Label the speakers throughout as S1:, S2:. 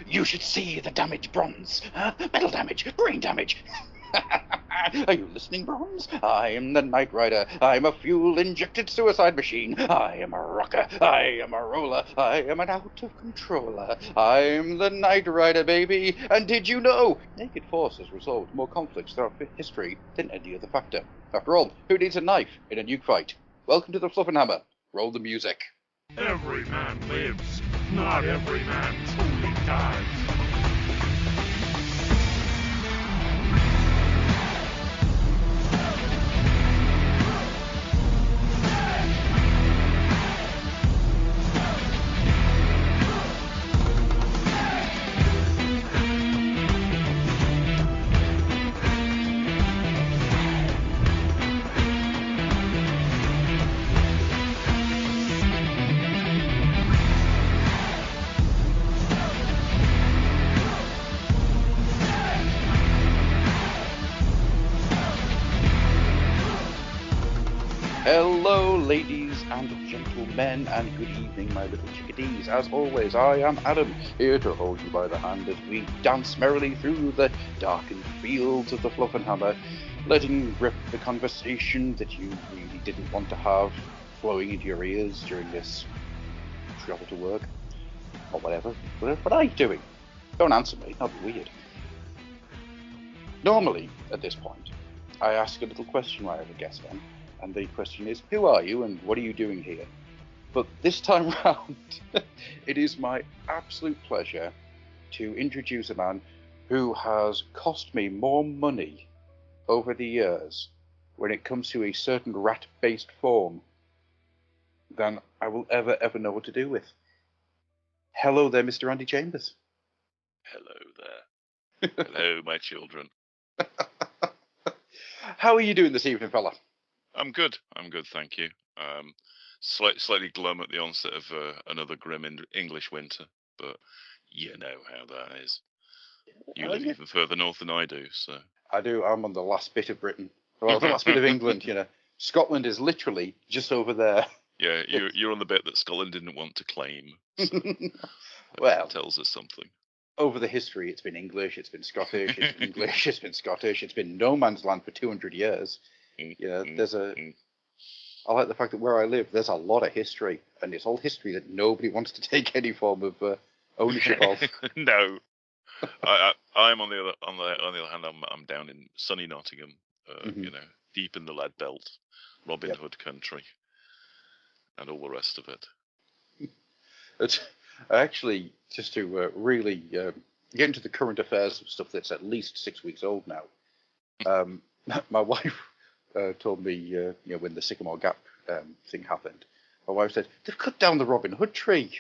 S1: You should see the damage, Bronze. Metal damage, brain damage. Are you listening, Bronze? I am the Knight Rider. I'm a fuel-injected suicide machine. I am a rocker. I am a roller. I am an out-of-controller. I'm the Knight Rider, baby. And did you know? Naked Force has resolved more conflicts throughout history than any other factor. After all, who needs a knife in a nuke fight? Welcome to the Fluffenhammer. Roll the music.
S2: Every man lives, not every man truly dies.
S1: Hello, ladies and gentlemen, and good evening, my little chickadees. As always, I am Adam, here to hold you by the hand as we dance merrily through the darkened fields of the Fluffenhammer, letting rip the conversation that you really didn't want to have flowing into your ears during this travel to work, or whatever. What are you doing? Don't answer me, that'd be weird. Normally, at this point, I ask a little question when I have a guest on. And the question is, who are you and what are you doing here? But this time round, it is my absolute pleasure to introduce a man who has cost me more money over the years when it comes to a certain rat-based form than I will ever know what to do with. Hello there, Mr. Andy Chambers.
S3: Hello there. Hello, my children.
S1: How are you doing this evening, fella?
S3: I'm good, thank you. Slightly glum at the onset of another grim English winter, but you know how that is. You live even further north than I do, so...
S1: I do. I'm on the last bit of Britain. Well, the last bit of England, you know. Scotland is literally just over there.
S3: Yeah, you're on the bit that Scotland didn't want to claim. So
S1: well,
S3: that tells us something.
S1: Over the history, it's been English, it's been Scottish, it's been English, it's been Scottish, it's been no man's land for 200 years. You know, I like the fact that where I live, there's a lot of history, and it's all history that nobody wants to take any form of ownership of.
S3: No, I'm on the other hand, I'm down in sunny Nottingham, you know, deep in the lead belt, Robin Hood country, and all the rest of it.
S1: It's actually, just to really get into the current affairs of stuff that's at least 6 weeks old now. My wife told me, you know, when the Sycamore Gap thing happened, my wife said, they've cut down the Robin Hood tree.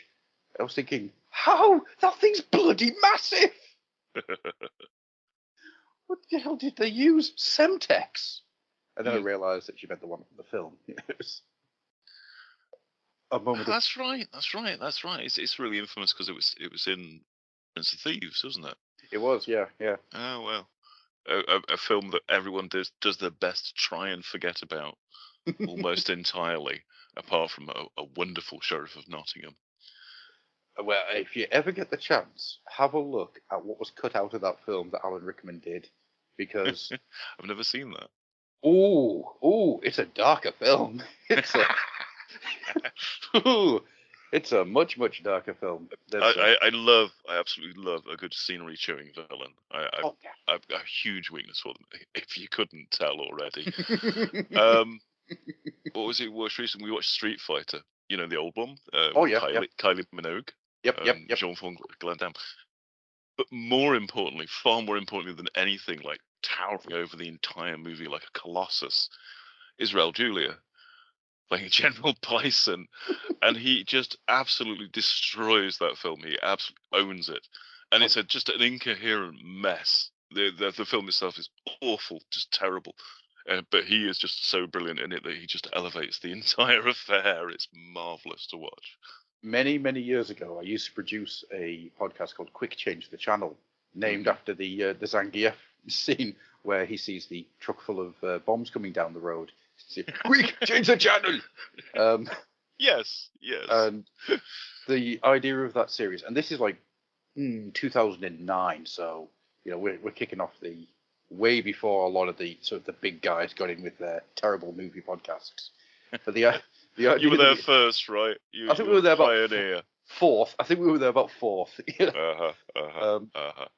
S1: I was thinking, how? That thing's bloody massive! What the hell did they use? Semtex? And then I realised that she meant the one from the film. A moment
S3: That's right. It's really infamous because it was in Prince of Thieves, wasn't it?
S1: It was, yeah.
S3: Oh, well. A film that everyone does their best to try and forget about almost entirely, apart from a wonderful Sheriff of Nottingham.
S1: Well, if you ever get the chance, have a look at what was cut out of that film that Alan Rickman did, because
S3: I've never seen that.
S1: Oh, it's a darker film. It's a it's a much darker film.
S3: I absolutely love a good scenery chewing villain. I've got a huge weakness for them, if you couldn't tell already. What was it? Most recently, we watched Street Fighter. You know, the old one. Kylie Minogue.
S1: Yep.
S3: Jean-Paul Van Damme. But more importantly, far more importantly than anything, like towering over the entire movie like a colossus, Israel Julia playing General Bison, and he just absolutely destroys that film. He absolutely owns it, and it's just an incoherent mess. The film itself is awful, just terrible. But he is just so brilliant in it that he just elevates the entire affair. It's marvelous to watch.
S1: Many years ago, I used to produce a podcast called Quick Change the Channel, named after the Zangief scene where he sees the truck full of bombs coming down the road. Quick, change the channel!
S3: Yes.
S1: And the idea of that series, and this is like 2009. So we're kicking off the way before a lot of the sort of the big guys got in with their terrible movie podcasts. But the idea
S3: You were there first, right?
S1: I think
S3: you
S1: we were there
S3: pioneer.
S1: about fourth. I think we were there about fourth.
S3: Uh-huh.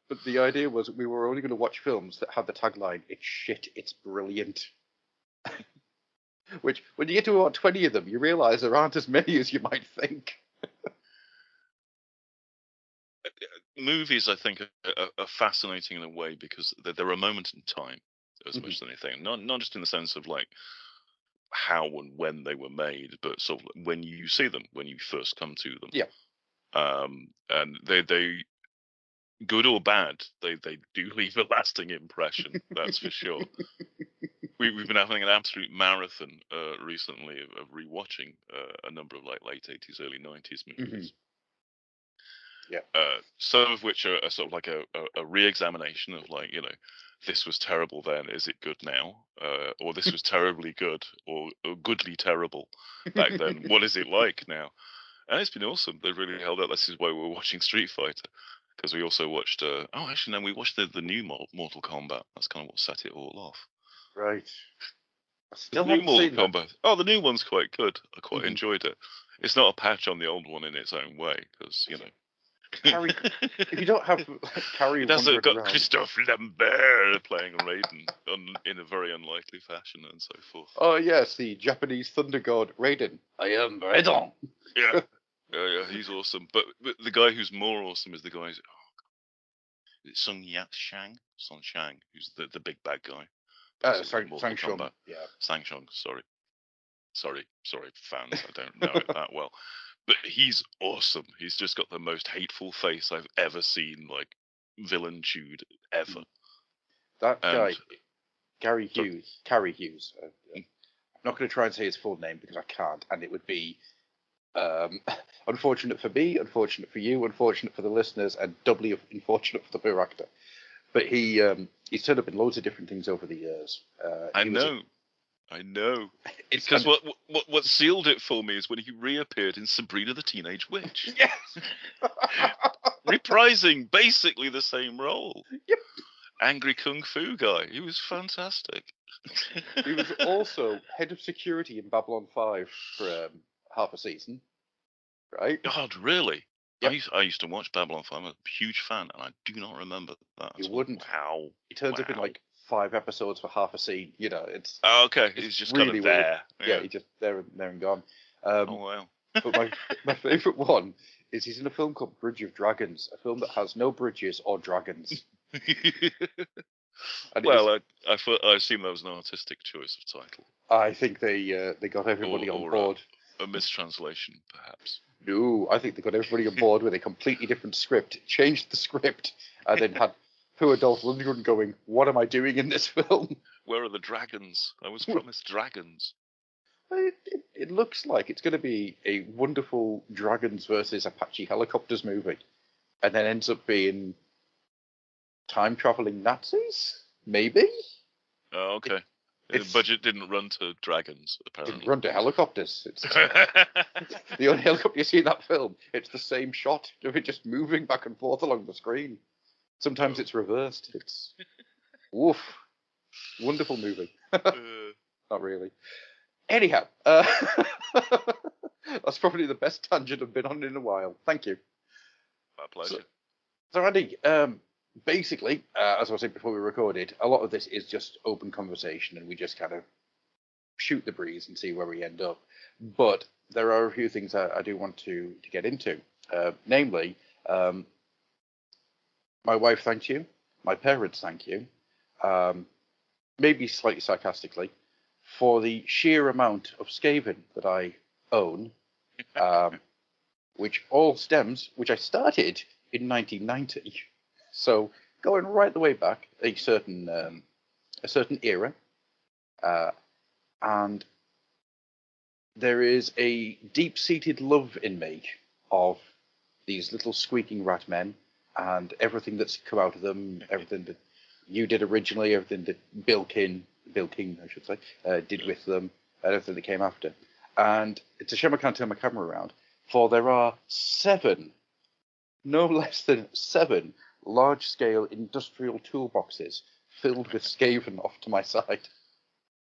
S1: But the idea was we were only going to watch films that had the tagline "It's shit, it's brilliant." Which, when you get to about 20 of them, you realise there aren't as many as you might think.
S3: Movies, I think, are fascinating in a way because they're a moment in time as much as anything. Not just in the sense of like how and when they were made, but sort of when you see them, when you first come to them.
S1: Yeah.
S3: And they good or bad, they do leave a lasting impression. That's for sure. We've been having an absolute marathon recently of rewatching a number of like late 80s, early 90s movies.
S1: Yeah.
S3: Some of which are sort of like a re-examination of like, this was terrible then, is it good now? Or this was terribly good or goodly terrible back then. What is it like now? And it's been awesome. They've really held up. This is why we're watching Street Fighter. Because we also watched, we watched the new Mortal Kombat. That's kind of what set it all off.
S1: Right. I still
S3: The new
S1: haven't seen
S3: Mortal
S1: that.
S3: Kombat. Oh, the new one's quite good. I quite enjoyed it. It's not a patch on the old one in its own way, because,
S1: Carrie, if you don't have Carrie
S3: it hasn't
S1: wandering
S3: got
S1: around.
S3: Christophe Lambert playing Raiden in a very unlikely fashion and so forth.
S1: Oh, yes, the Japanese thunder god Raiden. I am Raiden.
S3: Yeah. Yeah, he's awesome. But the guy who's more awesome is the guy who's... Sung Yat Shang? Song Shang, who's the big bad guy.
S1: Sang Shung. Yeah.
S3: Sang Shung, sorry. Sorry, fans. I don't know it that well. But he's awesome. He's just got the most hateful face I've ever seen, like, villain chewed ever.
S1: That guy, Carrie Hughes. I'm not going to try and say his full name because I can't, and it would be unfortunate for me, unfortunate for you, unfortunate for the listeners, and doubly unfortunate for the poor actor. But he's turned up in loads of different things over the years.
S3: I know. It's because what sealed it for me is when he reappeared in Sabrina the Teenage Witch.
S1: Yes!
S3: Reprising basically the same role.
S1: Yep.
S3: Angry Kung Fu guy. He was fantastic.
S1: He was also head of security in Babylon 5 for half a season. Right?
S3: God, really?
S1: Yep.
S3: I used to watch Babylon 5. I'm a huge fan, and I do not remember that.
S1: You wouldn't.
S3: Wow.
S1: He turns up in like 5 episodes for half a scene. It's.
S3: Oh, okay. He's just really kind of there.
S1: Yeah, he's just there and gone.
S3: Oh wow.
S1: But my favourite one is he's in a film called Bridge of Dragons, a film that has no bridges or dragons.
S3: Well, I assume that was an artistic choice of title.
S1: I think they got everybody on board.
S3: A mistranslation, perhaps.
S1: No, I think they got everybody on board with a completely different script, changed the script, and then had poor Dolph Lundgren going, "What am I doing in this film?
S3: Where are the dragons? I was promised dragons."
S1: It looks like it's going to be a wonderful dragons versus Apache helicopters movie, and then ends up being time-traveling Nazis? Maybe?
S3: Oh, okay. The budget didn't run to dragons, apparently.
S1: Didn't run to helicopters. It's the only helicopter you see in that film. It's the same shot of it just moving back and forth along the screen. Sometimes it's reversed. It's woof. Wonderful movie. Not really. Anyhow, that's probably the best tangent I've been on in a while. Thank you.
S3: My pleasure.
S1: So Andy, basically, as I was saying before we recorded, a lot of this is just open conversation, and we just kind of shoot the breeze and see where we end up. But there are a few things I do want to get into. Namely, my wife thanks you, my parents thank you, maybe slightly sarcastically, for the sheer amount of Skaven that I own, which I started in 1990. So going right the way back, a certain era, and there is a deep-seated love in me of these little squeaking rat men and everything that's come out of them, everything that you did originally, everything that Bill King, I should say, did with them, and everything that came after. And it's a shame I can't turn my camera around, for there are 7 no less than 7 large-scale industrial toolboxes filled with Skaven off to my side.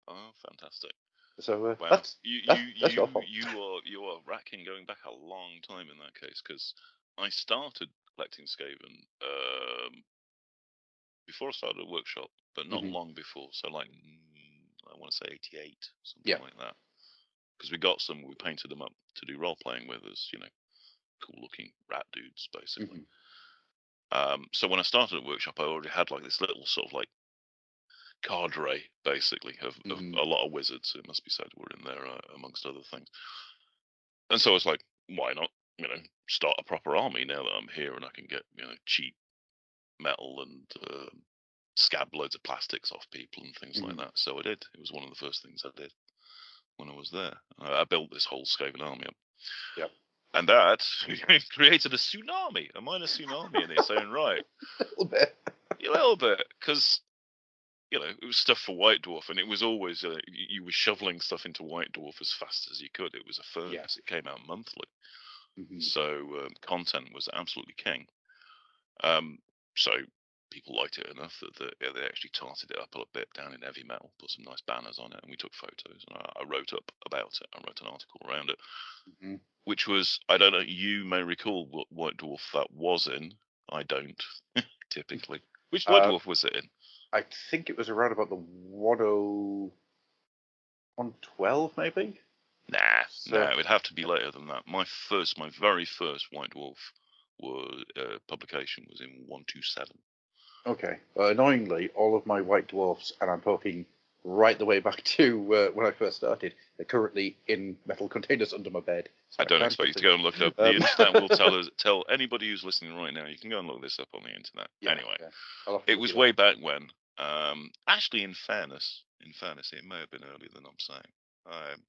S3: Oh, fantastic!
S1: So
S3: Wow,
S1: that's your fault.
S3: you are racking going back a long time in that case, because I started collecting Skaven before I started a workshop, but not long before. So like I want to say 88, something like that. Because we got some, we painted them up to do role playing with as cool looking rat dudes basically. So when I started a workshop, I already had like this little sort of like cadre basically of a lot of wizards. It must be said were in there amongst other things. And so I was like, why not start a proper army now that I'm here and I can get cheap metal and scab loads of plastics off people and things like that. So I did. It was one of the first things I did when I was there. I built this whole Skaven army up.
S1: Yep.
S3: And that created a tsunami, a minor tsunami in its own right. A little bit, because it was stuff for White Dwarf, and it was always you were shoveling stuff into White Dwarf as fast as you could. It was a furnace. It came out monthly, so content was absolutely king. So people liked it enough that they actually tarted it up a little bit down in heavy metal, put some nice banners on it, and we took photos. And I wrote up about it. I wrote an article around it, which was, I don't know, you may recall what White Dwarf that was in. I don't, typically. Which White Dwarf was it in?
S1: I think it was around about the 112, maybe?
S3: Nah, it would have to be later than that. My very first White Dwarf publication was in 127.
S1: Okay. Annoyingly, all of my White Dwarfs, and I'm talking right the way back to when I first started, are currently in metal containers under my bed. So
S3: I don't expect you to go and look it up. The internet will tell anybody who's listening right now. You can go and look this up on the internet. Anyway, it was way back when. Actually, in fairness, it may have been earlier than I'm saying,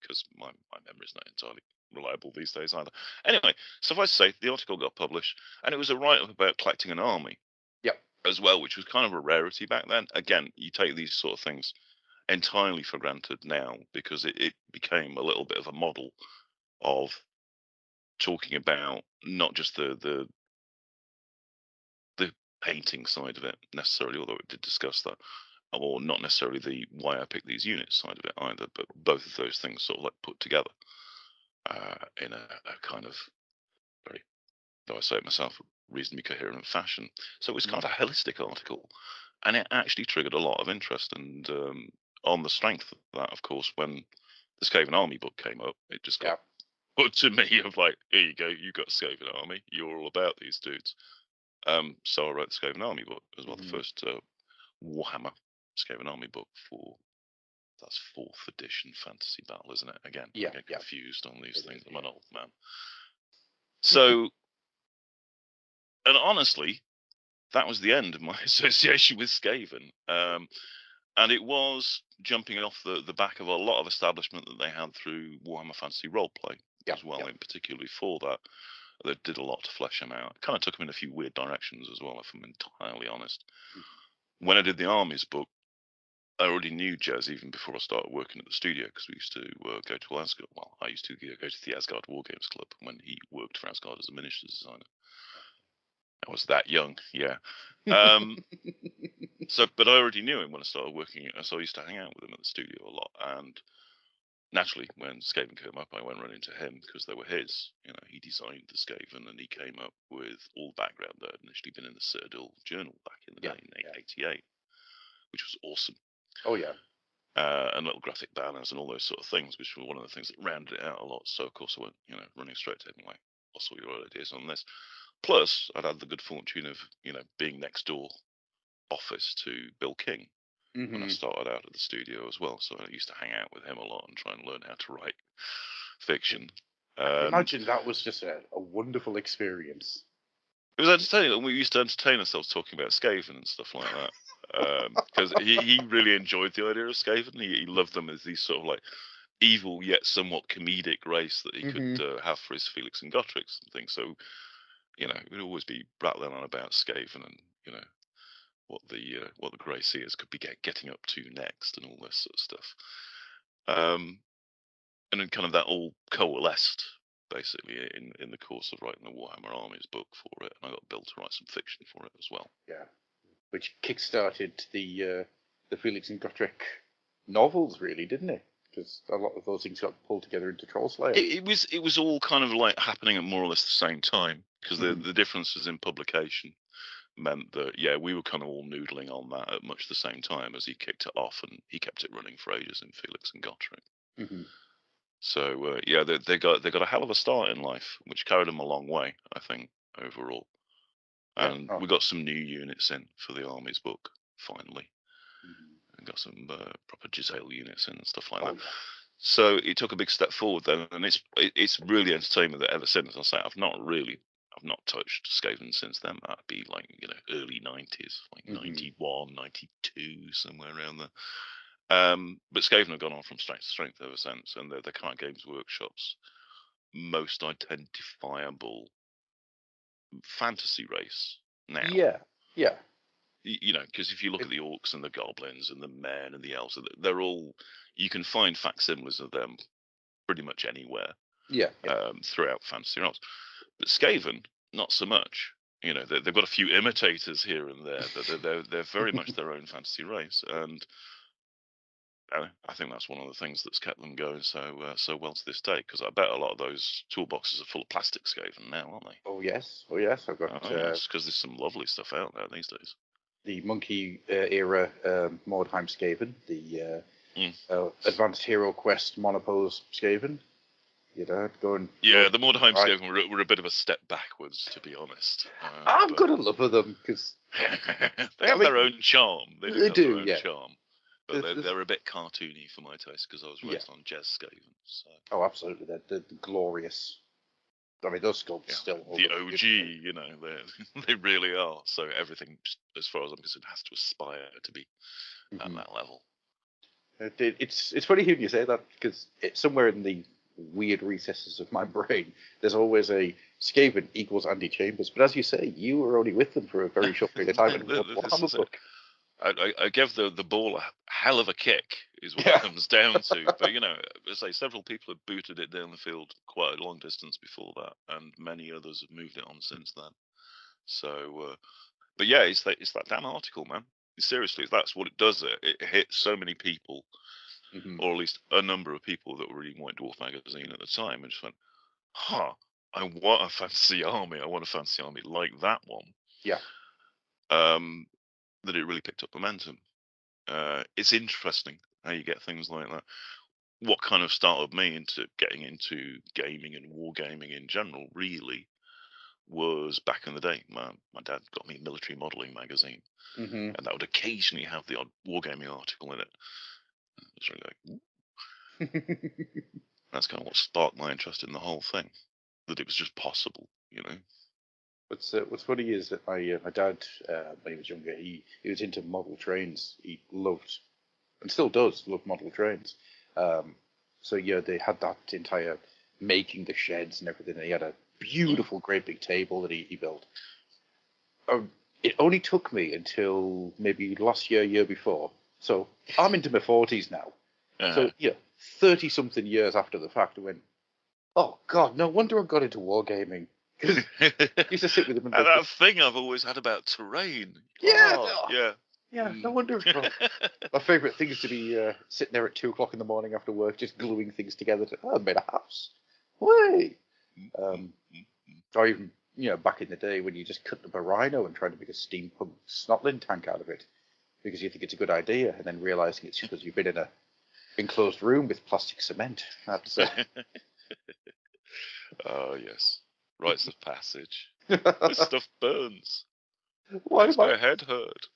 S3: because my memory is not entirely reliable these days either. Anyway, suffice to say, the article got published, and it was a write-up about collecting an army. As well, which was kind of a rarity back then. Again, you take these sort of things entirely for granted now, because it became a little bit of a model of talking about not just the painting side of it necessarily, although it did discuss that, or not necessarily the why I picked these units side of it either, but both of those things sort of like put together in a kind of very, though I say it myself, reasonably coherent fashion. So it was kind of a holistic article, and it actually triggered a lot of interest. And on the strength of that, of course, when the Skaven Army book came up, it just got put to me of like, here you go, you got Skaven Army, you're all about these dudes. So I wrote the Skaven Army book as well, the first Warhammer Skaven Army book that's 4th edition fantasy battle, isn't it? Again, I get confused on these things. I'm an old man. So, and honestly, that was the end of my association with Skaven. And it was jumping off the back of a lot of establishment that they had through Warhammer Fantasy Roleplay as well, in particularly for that. They did a lot to flesh them out. It kind of took them in a few weird directions as well, if I'm entirely honest. When I did the Armies book, I already knew Jez even before I started working at the studio, because we used to go to Asgard. Well, I used to go to the Asgard War Games Club when he worked for Asgard as a miniature designer. I was that young, yeah. But I already knew him when I started working. So I used to hang out with him at the studio a lot. And naturally, when Skaven came up, I went running to him because they were his. He designed the Skaven, and he came up with all the background that had initially been in the Citadel Journal back in the day in 1988, which was awesome.
S1: Oh, yeah.
S3: And little graphic banners and all those sort of things, which were one of the things that rounded it out a lot. So, of course, I went, running straight to him, like, what's all your ideas on this? Plus, I'd had the good fortune of, being next door office to Bill King when I started out at the studio as well. So I used to hang out with him a lot and try and learn how to write fiction.
S1: Imagine that was just a wonderful experience.
S3: It was entertaining, and we used to entertain ourselves talking about Skaven and stuff like that. Because he really enjoyed the idea of Skaven. He loved them as these sort of like evil yet somewhat comedic race that he could have for his Felix and Gottricks and things. So, we'd always be rattling on about Skaven and what the Grey Seers could be getting up to next and all this sort of stuff. And then kind of that all coalesced basically in the course of writing the Warhammer Armies book for it, and I got Bill to write some fiction for it as well.
S1: Yeah, which kick-started the Felix and Gotrek novels, really, didn't it? Because a lot of those things got pulled together into Trollslayer.
S3: It was all kind of like happening at more or less the same time, because the differences in publication meant that we were kind of all noodling on that at much the same time as he kicked it off, and he kept it running for ages in Felix and Gotrek. So they got a hell of a start in life, which carried them a long way, I think, overall. And we got some new units in for the Armies book finally. And got some proper Giselle units in and stuff like that. Yeah. So it took a big step forward then, and it's really entertainment that ever since. I say I've not touched Skaven since then. That'd be like early 90s, like 91, 92, somewhere around there. But Skaven have gone on from strength to strength ever since, and they're the kind of Games Workshop's most identifiable fantasy race now.
S1: Yeah.
S3: Because if you look at the orcs and the goblins and the men and the elves, they're all, you can find facsimiles of them pretty much anywhere. Throughout fantasy realms. But Skaven, not so much. They've got a few imitators here and there, but they're very much their own fantasy race, and I think that's one of the things that's kept them going so well to this day. Because I bet a lot of those toolboxes are full of plastic Skaven now, aren't they?
S1: Oh yes. I've got.
S3: Yes, because there's some lovely stuff out there these days.
S1: The Monkey era Mordheim Skaven, the Advanced Hero Quest Monopose Skaven. The
S3: Mordheim Skaven were a bit of a step backwards, to be honest.
S1: I've got a love of them because
S3: they have their own charm. They do have their own charm. But they're a bit cartoony for my taste because I was raised on Jez Skaven. So.
S1: Oh, absolutely. They're glorious. I mean, those sculpts still hold
S3: the OG, they really are. So everything, as far as I'm concerned, has to aspire to be at that level.
S1: It's funny hearing you say that because it's somewhere in the weird recesses of my brain. There's always a Skaven equals Andy Chambers, but as you say, you were only with them for a very short period of time in the Warhammer book.
S3: I gave the ball a hell of a kick, is what it comes down to. But as I say, several people have booted it down the field quite a long distance before that, and many others have moved it on since then. So, but yeah, it's that damn article, man. Seriously, that's what it does. It hits so many people, or at least a number of people that were reading White Dwarf magazine at the time, and just went, I want a fantasy army. I want a fantasy army like that one.
S1: Yeah.
S3: That it really picked up momentum. It's interesting how you get things like that. What kind of started me into getting into gaming and wargaming in general, really, was back in the day. My dad got me a military modelling magazine, and that would occasionally have the odd wargaming article in it. It's really like, that's kind of what sparked my interest in the whole thing. That it was just possible,
S1: What's funny is that my dad, when he was younger, he was into model trains. He loved, and still does, love model trains. So they had that entire making the sheds and everything. And he had a beautiful, great big table that he built. It only took me until maybe last year before. So I'm into my 40s now. So 30-something years after the fact, I went, oh God, no wonder I got into wargaming. Because I used to sit with him and
S3: that thing I've always had about terrain.
S1: Yeah, no wonder. My favourite thing is to be sitting there at 2 o'clock in the morning after work, just gluing things together. I made a house. Way. Or even back in the day when you just cut up a rhino and tried to make a steampunk snotling tank out of it because you think it's a good idea, and then realising it's because you've been in a enclosed room with plastic cement. That's
S3: oh yes. Rites of passage. This stuff burns.
S1: Why
S3: makes my head hurt.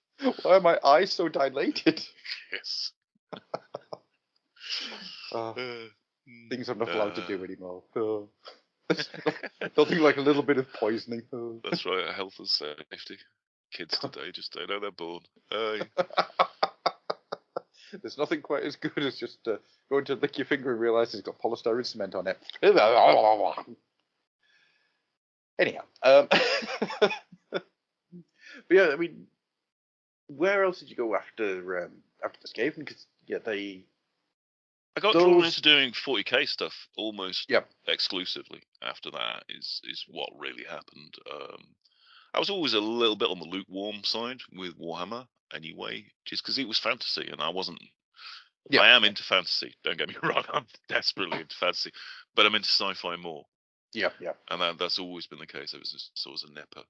S1: Why are my eyes so dilated?
S3: Yes.
S1: Things I'm not allowed to do anymore. Nothing like a little bit of poisoning.
S3: That's right, health and safety. Kids today just don't know they're born.
S1: There's nothing quite as good as just going to lick your finger and realise it's got polystyrene cement on it. Anyhow, but yeah, I mean, where else did you go after the Skaven? Because
S3: I got drawn into doing 40k stuff almost
S1: Yep.
S3: exclusively after that. Is what really happened. I was always a little bit on the lukewarm side with Warhammer anyway, just because it was fantasy and I wasn't.
S1: Yeah.
S3: I am into fantasy. Don't get me wrong. I'm desperately into fantasy, but I'm into sci-fi more.
S1: Yeah. Yeah.
S3: And that's always been the case. It was sort of a nipper.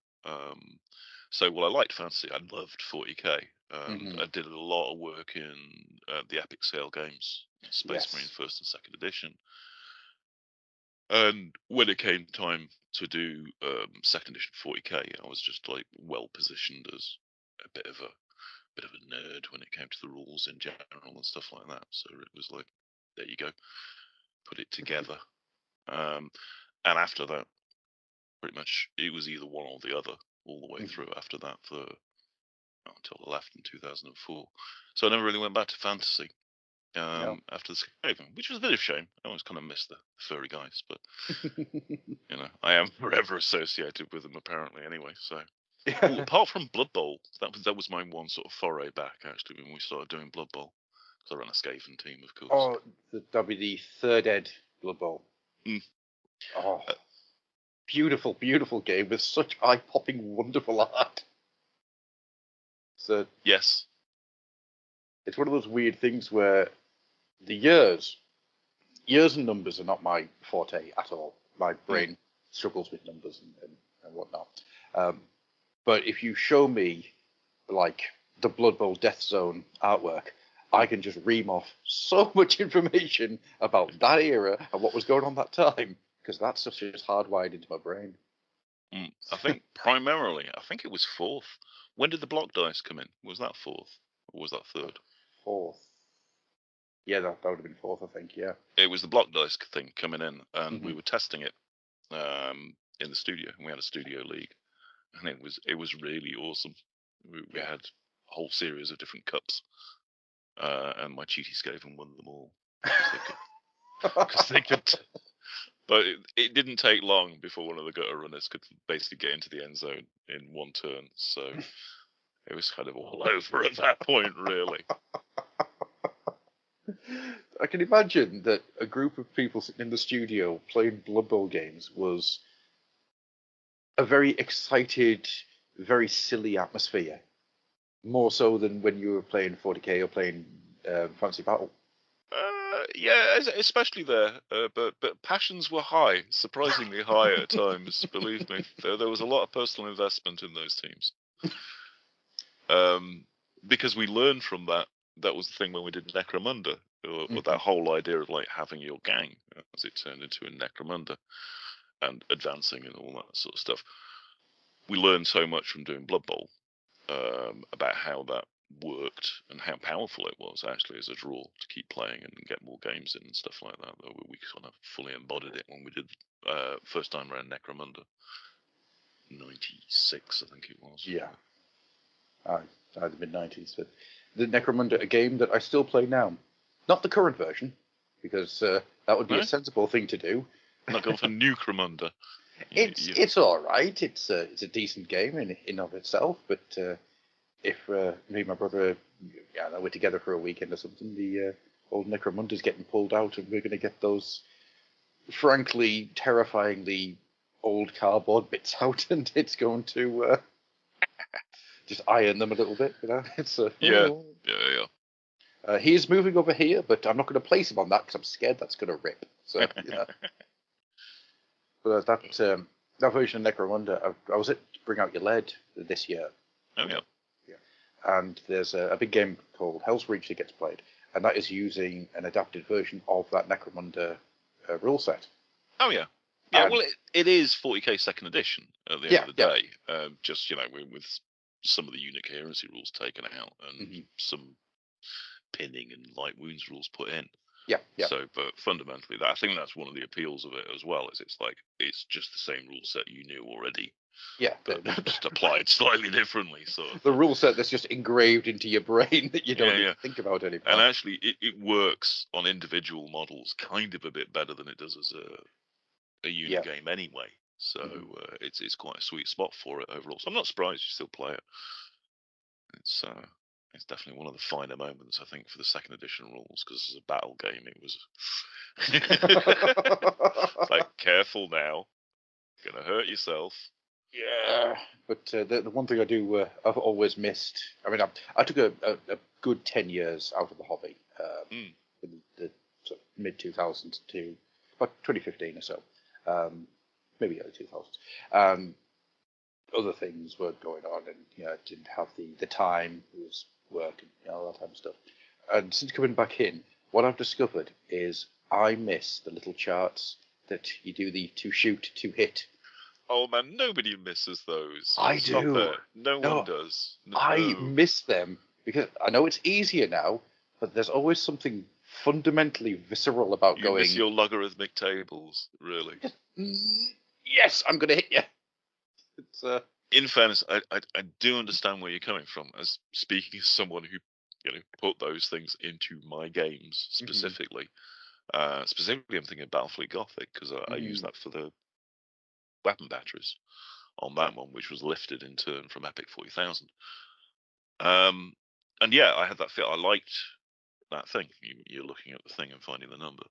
S3: So while I liked fantasy, I loved 40k. I did a lot of work in the epic scale games, Space Marine First and Second Edition. And when it came time to do Second Edition 40k, I was just like well positioned as a bit of a nerd when it came to the rules in general and stuff like that. So it was like, there you go, put it together. And after that, pretty much it was either one or the other all the way through after that until I left in 2004. So I never really went back to fantasy after the Skaven, which was a bit of a shame. I always kind of missed the furry guys, but I am forever associated with them apparently anyway. So apart from Blood Bowl, that was my one sort of foray back actually when we started doing Blood Bowl. Because I ran a Skaven team, of course.
S1: Oh, that'd be the third ed Blood Bowl. Oh, beautiful, beautiful game with such eye-popping, wonderful art. So
S3: yes,
S1: it's one of those weird things where the years and numbers are not my forte at all. My brain struggles with numbers and whatnot. But if you show me like the Blood Bowl Death Zone artwork, I can just ream off so much information about that era and what was going on that time, because that stuff's just hardwired into my brain.
S3: I think primarily, I think it was fourth. When did the block dice come in? Was that fourth or was that third?
S1: Fourth. Yeah, that would have been fourth, I think. Yeah.
S3: It was the block dice thing coming in, and we were testing it in the studio, and we had a studio league, and it was really awesome. We had a whole series of different cups, and my cheaty Skaven won them all because they could. But it didn't take long before one of the gutter runners could basically get into the end zone in one turn. So it was kind of all over at that point, really.
S1: I can imagine that a group of people sitting in the studio playing Blood Bowl games was a very excited, very silly atmosphere. More so than when you were playing 40k or playing Fantasy Battle.
S3: Yeah, especially there. But passions were high, surprisingly high at times. Believe me, there was a lot of personal investment in those teams. Because we learned from that. That was the thing when we did Necromunda, or that whole idea of like having your gang, as it turned into a Necromunda, and advancing and all that sort of stuff. We learned so much from doing Blood Bowl about how that worked and how powerful it was actually as a draw to keep playing and get more games in and stuff like that. We kind of fully embodied it when we did first time around Necromunda. 96, I think it was.
S1: Yeah. The mid-90s. But the Necromunda, a game that I still play now. Not the current version, because that would be a sensible thing to do.
S3: Not going for Necromunda.
S1: It's all right. It's a decent game in of itself, but if me and my brother, we're together for a weekend or something, the old Necromunda's getting pulled out, and we're going to get those, frankly, terrifyingly old cardboard bits out, and it's going to just iron them a little bit. It's
S3: yeah.
S1: He is moving over here, but I'm not going to place him on that because I'm scared that's going to rip. So But that version of Necromunda, I was at Bring Out Your Lead this year.
S3: Oh yeah.
S1: And there's a big game called Hell's Reach that gets played, and that is using an adapted version of that Necromunda rule set.
S3: Oh yeah. Yeah, well, it is 40k second edition at the end of the day. Just with some of the unique heresy rules taken out and some pinning and light wounds rules put in.
S1: Yeah.
S3: So, but fundamentally, I think that's one of the appeals of it as well. Is it's just the same rule set you knew already.
S1: Yeah,
S3: but just applied slightly differently. Sort of.
S1: The rule set that's just engraved into your brain that you don't even think about anymore.
S3: And actually, it works on individual models kind of a bit better than it does as a unit game anyway. So it's quite a sweet spot for it overall. So I'm not surprised you still play it. It's It's definitely one of the finer moments, I think, for the second edition rules, because as a battle game, it was like, careful now, gonna hurt yourself.
S1: Yeah, but the one thing I do I've always missed. I mean, I took a good 10 years out of the hobby, in the sort of mid 2000s to about 2015 or so, maybe early 2000s. Other things were going on, and I didn't have the time. It was work and all that type of stuff. And since coming back in, what I've discovered is I miss the little charts that you do the to shoot, to hit.
S3: Oh man, nobody misses those.
S1: I
S3: It's
S1: do.
S3: not fair. No
S1: No,
S3: one does.
S1: I
S3: No.
S1: miss them because I know it's easier now, but there's always something fundamentally visceral about
S3: You
S1: going.
S3: miss your logarithmic tables, really.
S1: Yes, I'm gonna hit you. It's
S3: In fairness, I do understand where you're coming from. As speaking as someone who put those things into my games specifically. Specifically, I'm thinking of Battlefleet Gothic because I use that for the weapon batteries on that one, which was lifted in turn from Epic 40,000. And yeah, I had that feel. I liked that thing. You're looking at the thing and finding the number.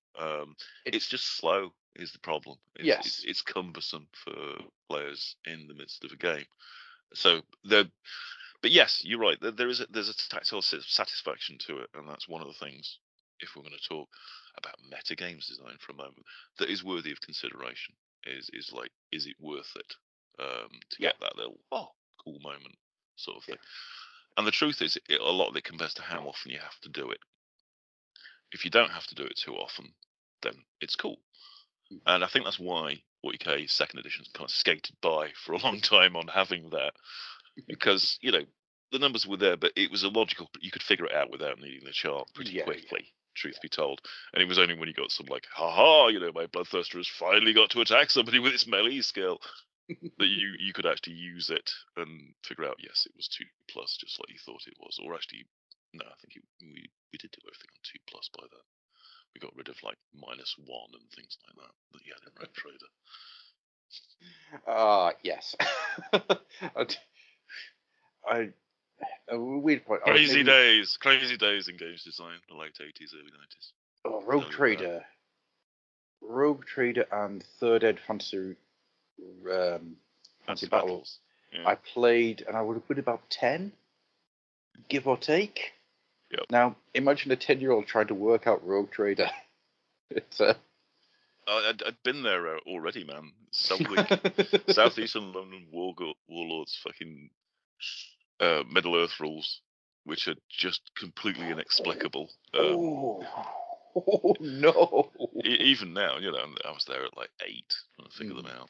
S3: It's just slow is the problem.
S1: Yes.
S3: It's cumbersome for players in the midst of a game. So but yes, you're right. There's a tactile satisfaction to it, and that's one of the things. If we're going to talk about meta games design for a moment, that is worthy of consideration. Is it worth it to get that little cool moment sort of thing? And the truth is, a lot of it compares to how often you have to do it. If you don't have to do it too often, then it's cool. And I think that's why 40k second edition's kind of skated by for a long time on having that, because the numbers were there, but it was illogical. You could figure it out without needing the chart pretty quickly. Truth be told, and it was only when you got some like, haha, my bloodthirster has finally got to attack somebody with its melee skill, that you could actually use it and figure out, yes, it was 2+, just like you thought it was, or actually, no, I think we did do everything on 2+ by then. We got rid of like -1 and things like that you had in Rogue Trader.
S1: Yes. A weird point.
S3: Crazy days in games design, the late 80s, early 90s.
S1: Oh, Rogue Trader and Third Ed Fantasy Battles.
S3: Yeah.
S1: I played, and I would have been about 10, give or take.
S3: Yep.
S1: Now, imagine a 10-year-old trying to work out Rogue Trader. It's
S3: I'd been there already, man. Southeastern London Warlords fucking Middle Earth rules, which are just completely inexplicable.
S1: Oh no!
S3: Even now, I was there at like 8 trying to figure them out.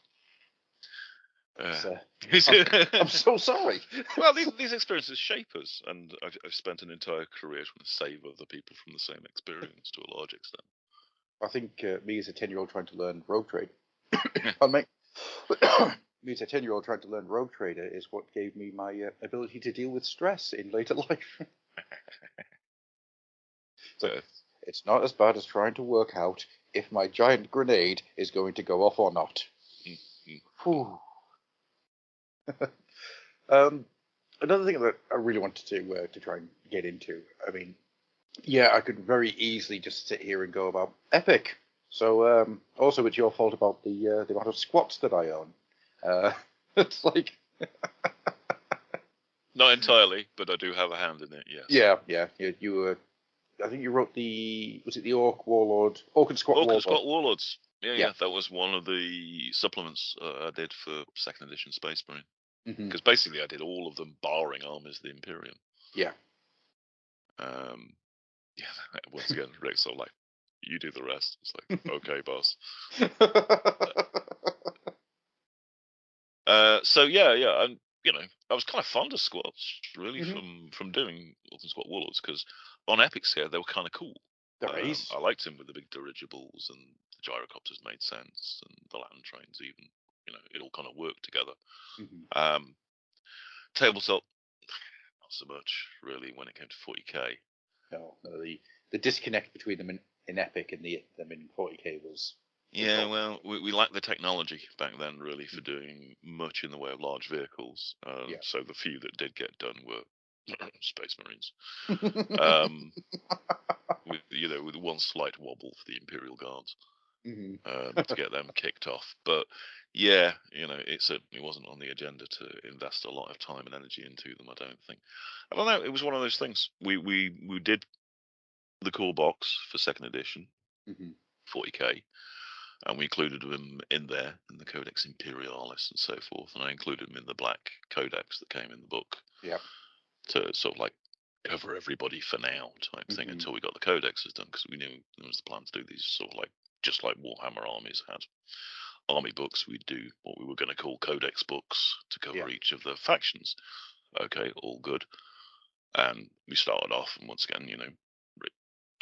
S1: I'm so sorry.
S3: Well, these experiences shape us, and I've spent an entire career trying to save other people from the same experience to a large extent.
S1: I think me as a 10-year-old trying to learn Rogue Trade, me as a 10-year-old trying to learn Rogue Trader is what gave me my ability to deal with stress in later life. So it's not as bad as trying to work out if my giant grenade is going to go off or not. Another thing that I really wanted to try and get into, I mean, I could very easily just sit here and go about Epic. So also it's your fault about the amount of squats that I own. It's like
S3: not entirely, but I do have a hand in it. Yes.
S1: Yeah. You I think you wrote was it the Orc Warlord, Orc and Squat Warlord?
S3: Squat Warlords. Yeah. That was one of the supplements I did for second edition Space Marine. Because basically I did all of them barring Armies of the Imperium.
S1: Yeah.
S3: Once again, Rick's sort of like, you do the rest. It's like, okay, boss. So and I was kind of fond of squats really from doing Orc and Squat Warlords, because on Epic scale they were kind of cool. I liked him with the big dirigibles, and the gyrocopters made sense, and the land trains even. It all kind of worked together. Tabletop, not so much really when it came to 40k.
S1: No, the disconnect between them in Epic and them in 40k was.
S3: Yeah, well, we lacked the technology back then really for doing much in the way of large vehicles. So the few that did get done were Space Marines. With one slight wobble for the Imperial Guards to get them kicked off. But yeah, it certainly wasn't on the agenda to invest a lot of time and energy into them. I don't think. I don't know. It was one of those things. We did the core box for second edition, 40k. And we included them in there, in the Codex Imperialis and so forth. And I included them in the black codex that came in the book.
S1: Yeah.
S3: To sort of like cover everybody for now type thing until we got the codexes done, because we knew there was the plan to do these sort of like, just like Warhammer armies had army books, we'd do what we were going to call codex books to cover each of the factions. Okay, all good. And we started off, and once again,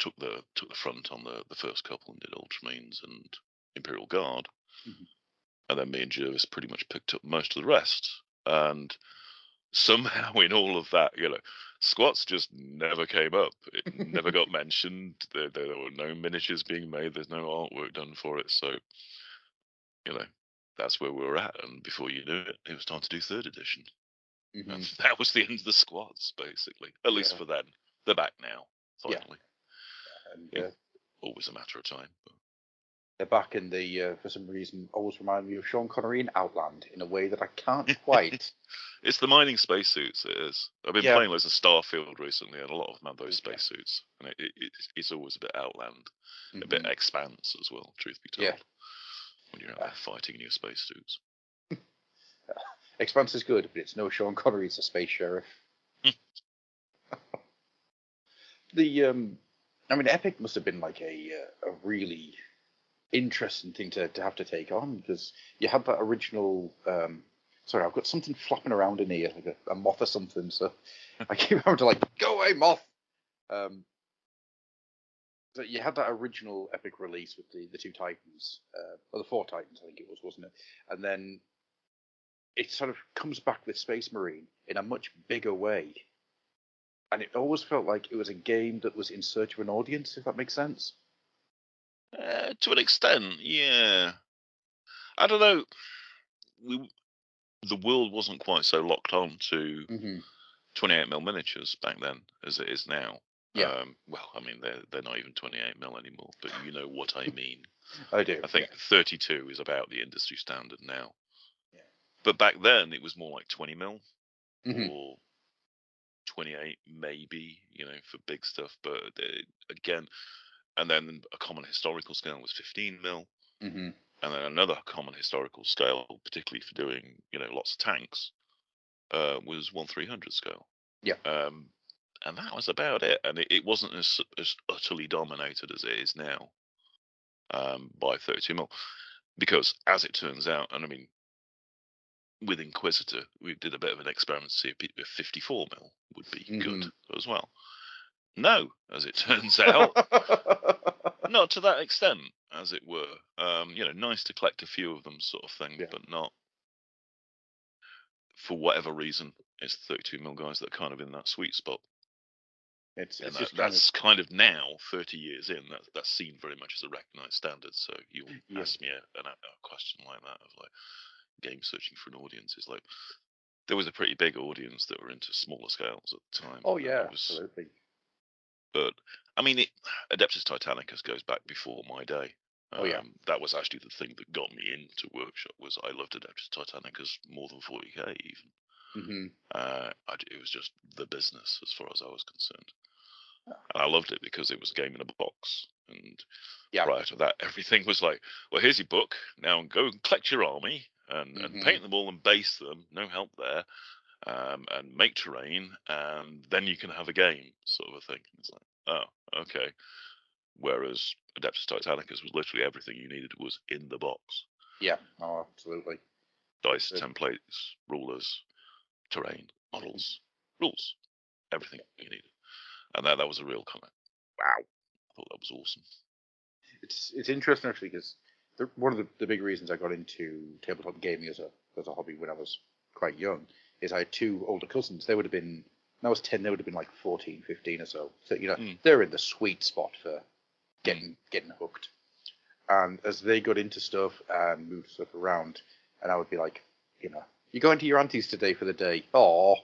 S3: took the front on the first couple and did Ultramarines and Imperial Guard, and then me and Jervis pretty much picked up most of the rest. And somehow in all of that, squats just never came up. It never got mentioned. There were no miniatures being made. There's no artwork done for it. So, that's where we were at. And before you knew it, it was time to do third edition. And that was the end of the squats, basically. At least for then. They're back now, finally.
S1: Yeah. And
S3: always a matter of time. But
S1: they're back in the, for some reason, always remind me of Sean Connery in Outland in a way that I can't quite.
S3: It's the mining spacesuits, it is. I've been playing loads of Starfield recently, and a lot of them have those spacesuits. And it's always a bit Outland, a bit Expanse as well, truth be told. When you're out there fighting in your spacesuits.
S1: Expanse is good, but it's no Sean Connery, it's a space sheriff. Epic must have been like a really interesting thing to have to take on, because you had that original sorry, I've got something flopping around in here, like a moth or something, so I keep having to like, go away, moth. So you had that original Epic release with the two Titans, or the four Titans, I think it was, wasn't it? And then it sort of comes back with Space Marine in a much bigger way. And it always felt like it was a game that was in search of an audience, if that makes sense.
S3: To an extent, yeah. I don't know. The world wasn't quite so locked on to 28mm miniatures back then as it is now.
S1: Yeah.
S3: They're not even 28mm anymore, but you know what I mean.
S1: I do.
S3: I think 32 is about the industry standard now.
S1: Yeah.
S3: But back then it was more like 20mm or 28 maybe, for big stuff. But again, and then a common historical scale was 15mm. And then another common historical scale, particularly for doing, lots of tanks, was 1/300 scale.
S1: Yeah.
S3: And that was about it. And it wasn't as utterly dominated as it is now by 32mm. Because as it turns out, and with Inquisitor, we did a bit of an experiment to see if 54mm would be good as well. No, as it turns out, not to that extent, as it were. Nice to collect a few of them, sort of thing, but not, for whatever reason, it's 32mm guys that are kind of in that sweet spot. That's kind of now, 30 years in, that's seen very much as a recognised standard. So you ask me a question like that of like game searching for an audience, is like, there was a pretty big audience that were into smaller scales at the time.
S1: Oh yeah, absolutely.
S3: But Adeptus Titanicus goes back before my day. That was actually the thing that got me into Workshop. Was I loved Adeptus Titanicus more than 40k even. It was just the business as far as I was concerned, and I loved it because it was a game in a box. And prior to that, everything was like, well, here's your book. Now go and collect your army and paint them all and base them. No help there. And make terrain, and then you can have a game, sort of a thing. It's like, oh, okay. Whereas Adeptus Titanicus was literally everything you needed was in the box.
S1: Yeah, oh, absolutely.
S3: Dice, templates, rulers, terrain, models, rules, everything you needed. And that was a real comment. Wow, I thought that was awesome.
S1: It's interesting actually, because one of the big reasons I got into tabletop gaming as a hobby when I was quite young is I had two older cousins. They would have been, when I was 10, they would have been like 14, 15 or so. So, they're in the sweet spot for getting hooked. And as they got into stuff and moved stuff around, and I would be like, you're going to your auntie's today for the day. Oh,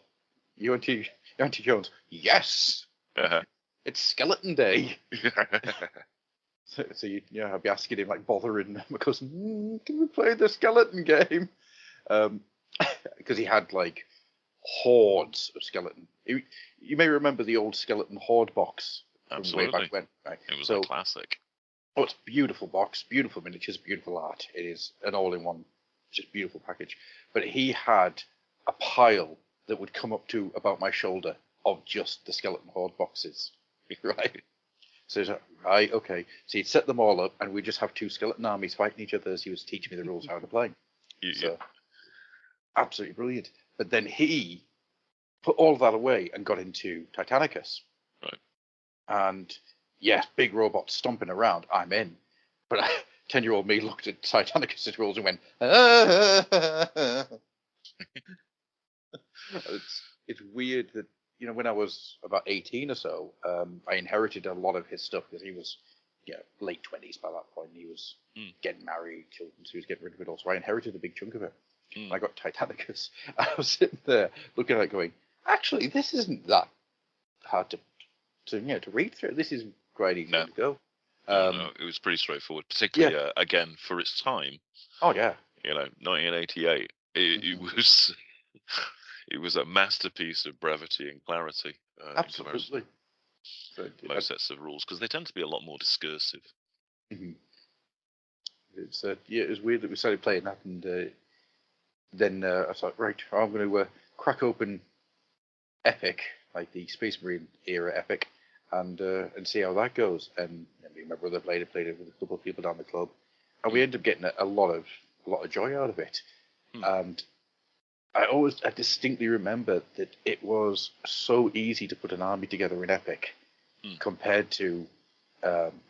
S1: You Auntie Jones. Yes,
S3: Uh-huh.
S1: it's Skeleton Day. So I'd be asking him, like, bothering my cousin, can we play the skeleton game? Because he had, like, hordes of skeleton. You may remember the old skeleton horde box from way
S3: Absolutely.
S1: back when, right?
S3: It was
S1: So,
S3: a classic.
S1: it's a beautiful box, beautiful miniatures, beautiful art. It is an all-in-one, just beautiful package. But he had a pile that would come up to about my shoulder of just the skeleton horde boxes, right? So he's like, right, okay. So he'd set them all up, and we'd just have two skeleton armies fighting each other as he was teaching me the rules how to play. So, absolutely brilliant. But then he put all of that away and got into Titanicus.
S3: Right.
S1: And yes, big robots stomping around, I'm in. But 10-year-old me looked at Titanicus' rules and went, it's weird that, when I was about 18 or so, I inherited a lot of his stuff because he was late 20s by that point. He was getting married, children, so he was getting rid of it all. So I inherited a big chunk of it. I got Titanicus. I was sitting there looking at it going, actually, this isn't that hard to read through. This is quite easy to go.
S3: No, it was pretty straightforward, particularly again for its time.
S1: Oh yeah,
S3: 1988. It was it was a masterpiece of brevity and clarity.
S1: absolutely. So,
S3: most sets of rules, because they tend to be a lot more discursive.
S1: It's it was weird that we started playing that, and then I was like, right, I'm going to crack open Epic, like the Space Marine era Epic, and see how that goes. And me and my brother played it with a couple of people down the club, and we ended up getting a lot of joy out of it. And I distinctly remember that it was so easy to put an army together in Epic compared to,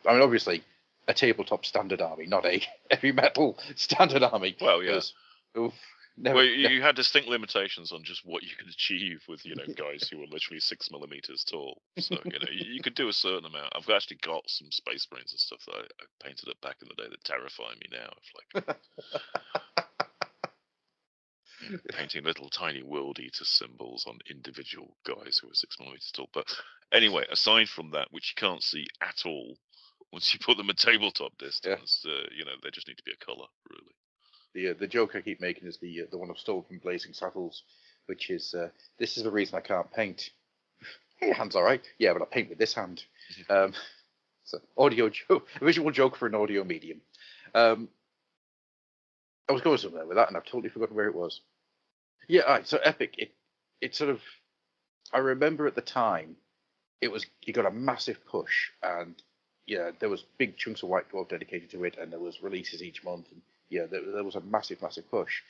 S1: obviously, a tabletop standard army, not a heavy metal standard army.
S3: Well, yeah.
S1: Never,
S3: you had distinct limitations on just what you could achieve with, guys who were literally 6 millimeters tall. So, you could do a certain amount. I've actually got some Space Marines and stuff that I painted up back in the day that terrify me now. It's like painting little tiny world eater symbols on individual guys who are 6 millimeters tall. But anyway, aside from that, which you can't see at all once you put them at tabletop distance, they just need to be a color, really.
S1: The joke I keep making is the one I've stolen from Blazing Saddles, which is this is the reason I can't paint. Hey, your hand's all right. Yeah, but I paint with this hand. So audio joke, a visual joke for an audio medium. I was going somewhere with that, and I've totally forgotten where it was. Yeah, all right, so Epic. It sort of. I remember at the time, it got a massive push, and there was big chunks of White Dwarf dedicated to it, and there was releases each month, and there was a massive push.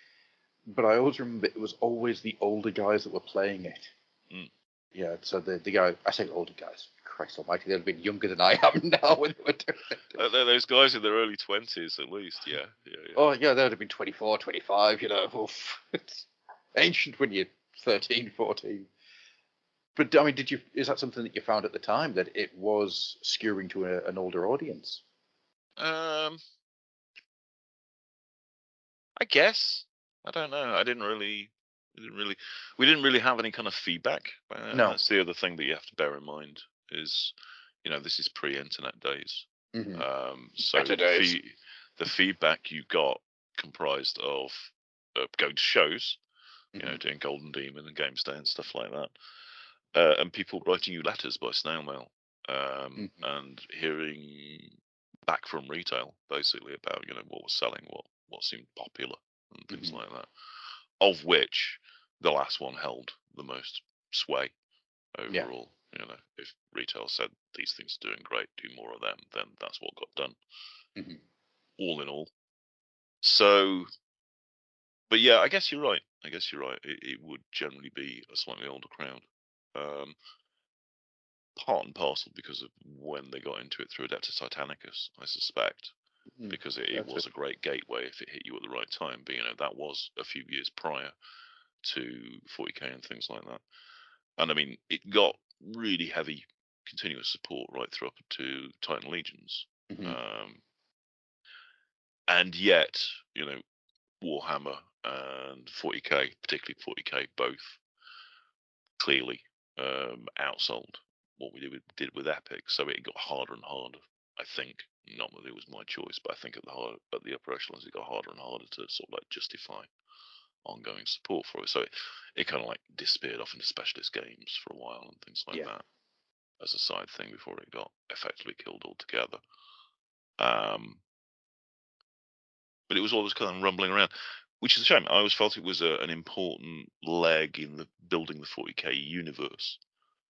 S1: But I always remember it was always the older guys that were playing it. Yeah, so the guy, I say older guys, Christ almighty, they'd have been younger than I am now when they were doing it.
S3: Those guys in their early 20s, at least, yeah.
S1: Oh, yeah, they'd have been 24, 25, It's ancient when you're 13, 14. But, I mean, is that something that you found at the time, that it was skewing to an older audience?
S3: I guess. I don't know. We didn't really have any kind of feedback.
S1: No.
S3: That's the other thing that you have to bear in mind is, this is pre-internet days. So the feedback you got comprised of going to shows, doing Golden Demon and Games Day and stuff like that, and people writing you letters by snail mail, and hearing back from retail basically about what was selling, what seemed popular and things like that. Of which the last one held the most sway overall. If retail said these things are doing great, do more of them, then that's what got done. All in all. So, but yeah, I guess you're right. It would generally be a slightly older crowd. Part and parcel because of when they got into it through Adeptus Titanicus, I suspect. Because it was a great gateway if it hit you at the right time. But that was a few years prior to 40k and things like that. And I mean, it got really heavy continuous support right through up to Titan Legions. And yet, Warhammer and 40k, particularly 40k, both clearly outsold what we did with Epic, so it got harder and harder. I think, not that it was my choice, but I think at the upper echelons it got harder and harder to sort of like justify ongoing support for it. So it kind of like disappeared off into specialist games for a while and things like that as a side thing before it got effectively killed altogether. But it was always kind of rumbling around, which is a shame. I always felt it was an important leg in the building the 40k universe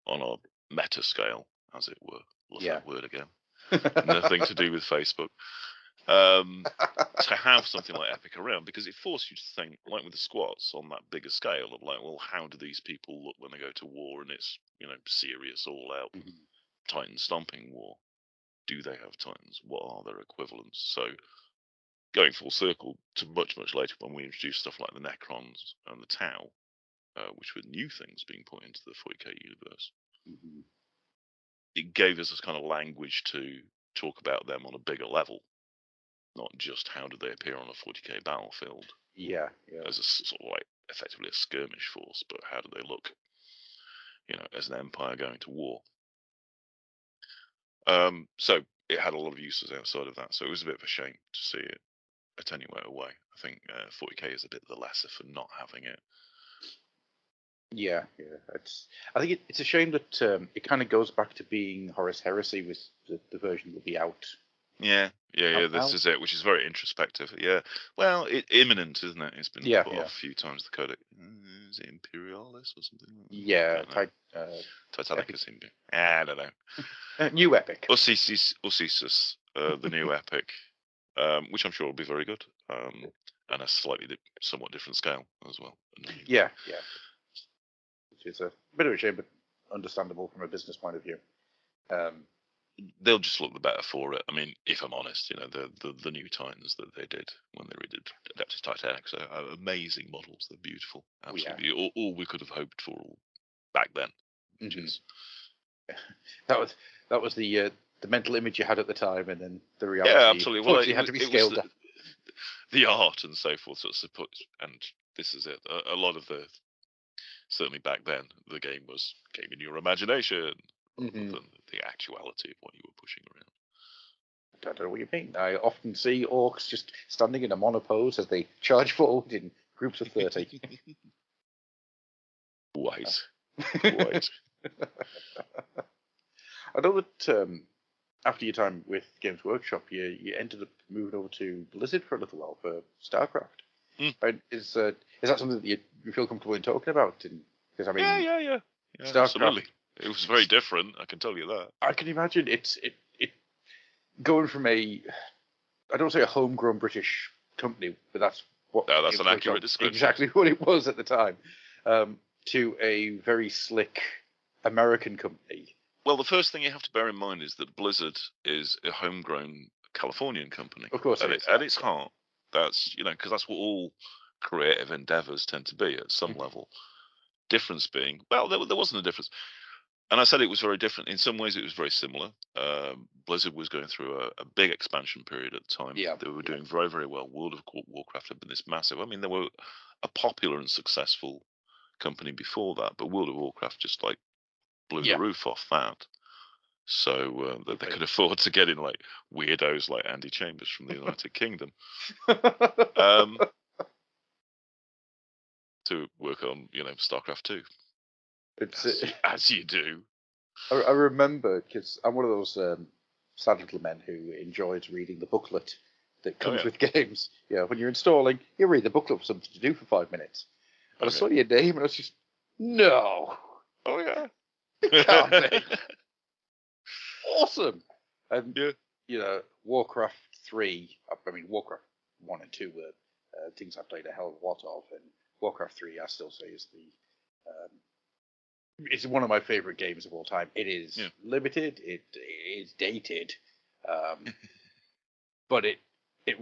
S3: on a meta scale, as it were. Love that word again. Nothing to do with Facebook. To have something like Epic around, because it forced you to think, like with the squats, on that bigger scale of like, well, how do these people look when they go to war and it's, serious, all out Titan stomping war? Do they have Titans? What are their equivalents? So going full circle to much, much later when we introduced stuff like the Necrons and the Tau, which were new things being put into the 40k universe, it gave us this kind of language to talk about them on a bigger level, not just how do they appear on a 40k battlefield as a sort of like effectively a skirmish force, but how do they look, as an empire going to war. So it had a lot of uses outside of that, so it was a bit of a shame to see it attenuate away. I think 40k is a bit the lesser for not having it.
S1: I think it's a shame that it kind of goes back to being Horus Heresy with the version that will be out.
S3: This is it, which is very introspective. Well, imminent, isn't it? It's been put off a few times. The codex is it Imperialis or something like that? Titanicus. I don't know.
S1: New Epic.
S3: Usisus, the new Epic, which I'm sure will be very good, and a somewhat different scale as well.
S1: Which is a bit of a shame, but understandable from a business point of view.
S3: They'll just look the better for it. I mean, if I'm honest, the new Titans that they did when they redid Adeptus Titanicus are amazing models. They're beautiful, absolutely. All we could have hoped for back then.
S1: That was the mental image you had at the time, and then the reality.
S3: Yeah, absolutely. Well,
S1: it had to be scaled up.
S3: The art and so forth, sort of support, and this is it. A lot of certainly back then, the game came in your imagination rather than the actuality of what you were pushing around.
S1: I don't know what you mean. I often see orcs just standing in a monopose as they charge forward in groups of 30.
S3: Quite.
S1: I know that after your time with Games Workshop, you ended up moving over to Blizzard for a little while for StarCraft. Right? Is that something that you feel comfortable in talking about? Because I mean,
S3: yeah, StarCraft, absolutely. It was very different. I can tell you that.
S1: I can imagine it going from I don't say a homegrown British company, but that's what.
S3: No, that's an accurate description.
S1: Exactly what it was at the time. To a very slick American company.
S3: Well, the first thing you have to bear in mind is that Blizzard is a homegrown Californian company.
S1: Of course,
S3: at its heart, that's because that's what all creative endeavors tend to be at some level. Difference being, well, there wasn't a difference, and I said it was very different. In some ways, it was very similar. Blizzard was going through a big expansion period at the time. They were doing very, very well. World of Warcraft had been this massive. I mean, they were a popular and successful company before that, but World of Warcraft just like blew the roof off that. So that they could afford to get in like weirdos like Andy Chambers from the United Kingdom to work on StarCraft 2. As you do.
S1: I remember, because I'm one of those sad little men who enjoys reading the booklet that comes with games. When you're installing, you read the booklet for something to do for 5 minutes. And I saw your name, and I was just, no.
S3: Oh, yeah.
S1: It can't be. Awesome. And, Warcraft 3, I mean, Warcraft 1 and 2 were things I played a hell of a lot of, and Warcraft 3, I still say, is it's one of my favorite games of all time. It is limited, it is dated, but it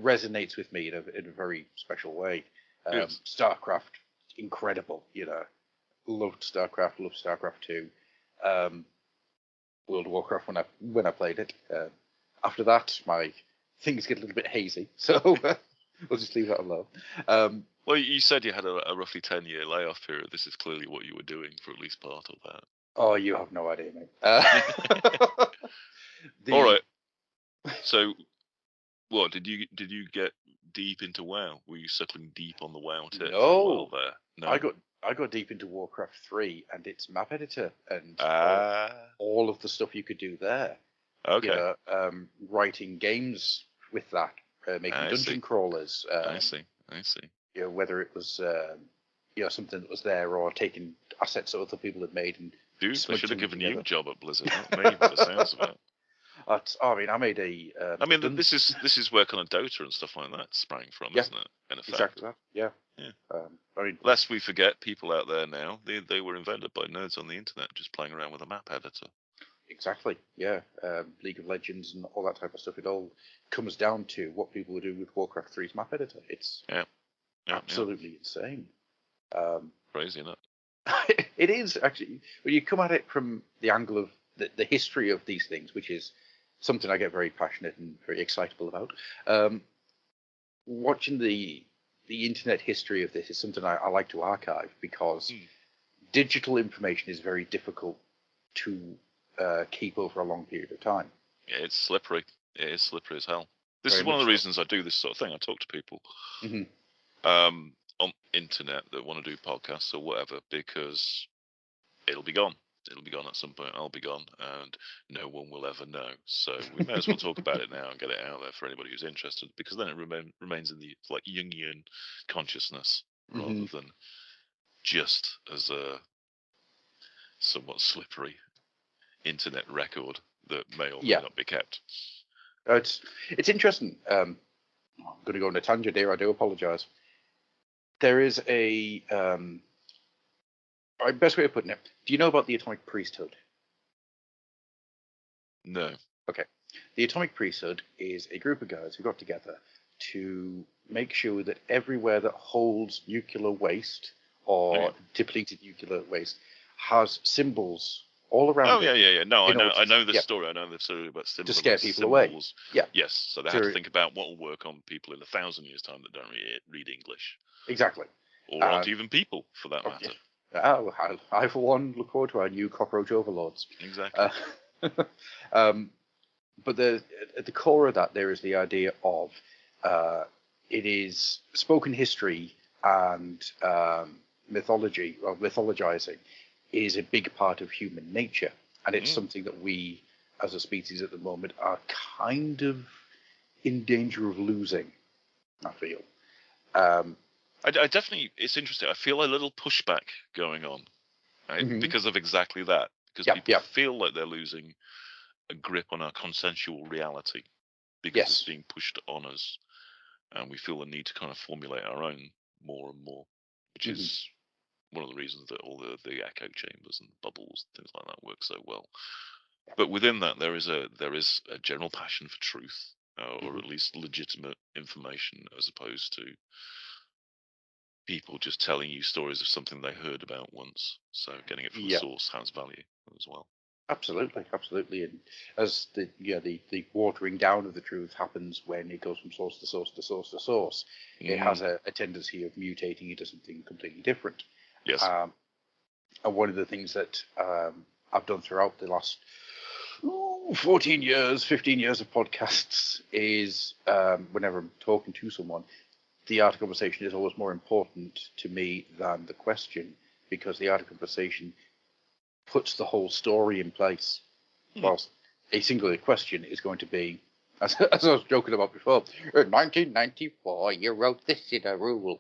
S1: resonates with me in a very special way. StarCraft, incredible, loved StarCraft 2. World of Warcraft when I played it. After that, my things get a little bit hazy, so we'll just leave that alone.
S3: Well, you said you had a roughly 10-year layoff period. This is clearly what you were doing for at least part of that.
S1: Oh, you have no idea, mate.
S3: All right. So, what did you get deep into WoW? Were you suckling deep on the WoW tip for a while there? No.
S1: I got deep into Warcraft 3 and its map editor and all of the stuff you could do there.
S3: Okay.
S1: You know, writing games with that, making dungeon crawlers.
S3: I see.
S1: You know, whether it was something that was there or taking assets that other people had made and
S3: dude, they should have given
S1: together.
S3: you a job at Blizzard, not me. By the sounds of it.
S1: I mean, I made a.
S3: I mean, this is where kind of Dota and stuff like that sprang from, isn't it? In effect.
S1: Exactly that. Yeah.
S3: I mean, lest we forget, people out there now, they were invented by nerds on the internet just playing around with a map editor.
S1: Exactly. Yeah. League of Legends and all that type of stuff. It all comes down to what people would do with Warcraft 3's map editor. It's absolutely insane.
S3: Crazy, isn't it?
S1: It is actually when you come at it from the angle of the history of these things, which is something I get very passionate and very excitable about. Watching the internet history of this is something I like to archive because digital information is very difficult to keep over a long period of time.
S3: Yeah, it's slippery. It is slippery as hell. This is one of the reasons I do this sort of thing. I talk to people on internet that want to do podcasts or whatever because it'll be gone. It'll be gone at some point. I'll be gone, and no one will ever know. So we may as well talk about it now and get it out there for anybody who's interested, because then it remains in the Jungian consciousness rather than just as a somewhat slippery internet record that may or may not be kept.
S1: It's interesting. I'm going to go on a tangent here. I do apologise. There is a best way of putting it. Do you know about the Atomic Priesthood?
S3: No.
S1: Okay. The Atomic Priesthood is a group of guys who got together to make sure that everywhere that holds nuclear waste or depleted nuclear waste has symbols all around.
S3: Oh, yeah. No, I know the story. I know the story about symbols.
S1: To scare people away.
S3: Yeah. Yes. So they have to think about what will work on people in 1,000 years' time that don't read English.
S1: Exactly.
S3: Or aren't even people, for that matter.
S1: I, for one, look forward to our new cockroach overlords.
S3: Exactly.
S1: But at the core of that, there is the idea of it is spoken history and mythology, or mythologizing, is a big part of human nature. And it's something that we, as a species at the moment, are kind of in danger of losing, I feel.
S3: I definitely, it's interesting. I feel a little pushback going on, right? Because of exactly that. Because people feel like they're losing a grip on our consensual reality because it's being pushed on us, and we feel the need to kind of formulate our own more and more, which is one of the reasons that all the echo chambers and bubbles and things like that work so well. But within that, there is a general passion for truth, or at least legitimate information, as opposed to people just telling you stories of something they heard about once. So getting it from the source has value as well. Absolutely.
S1: And as the watering down of the truth happens when it goes from source to source to source to source, it has a tendency of mutating into something completely different.
S3: Yes.
S1: And one of the things that I've done throughout the last 14 years, 15 years of podcasts is whenever I'm talking to someone, the art of conversation is always more important to me than the question, because the art of conversation puts the whole story in place, whilst a singular question is going to be, as I was joking about before, in 1994 you wrote this in a rule.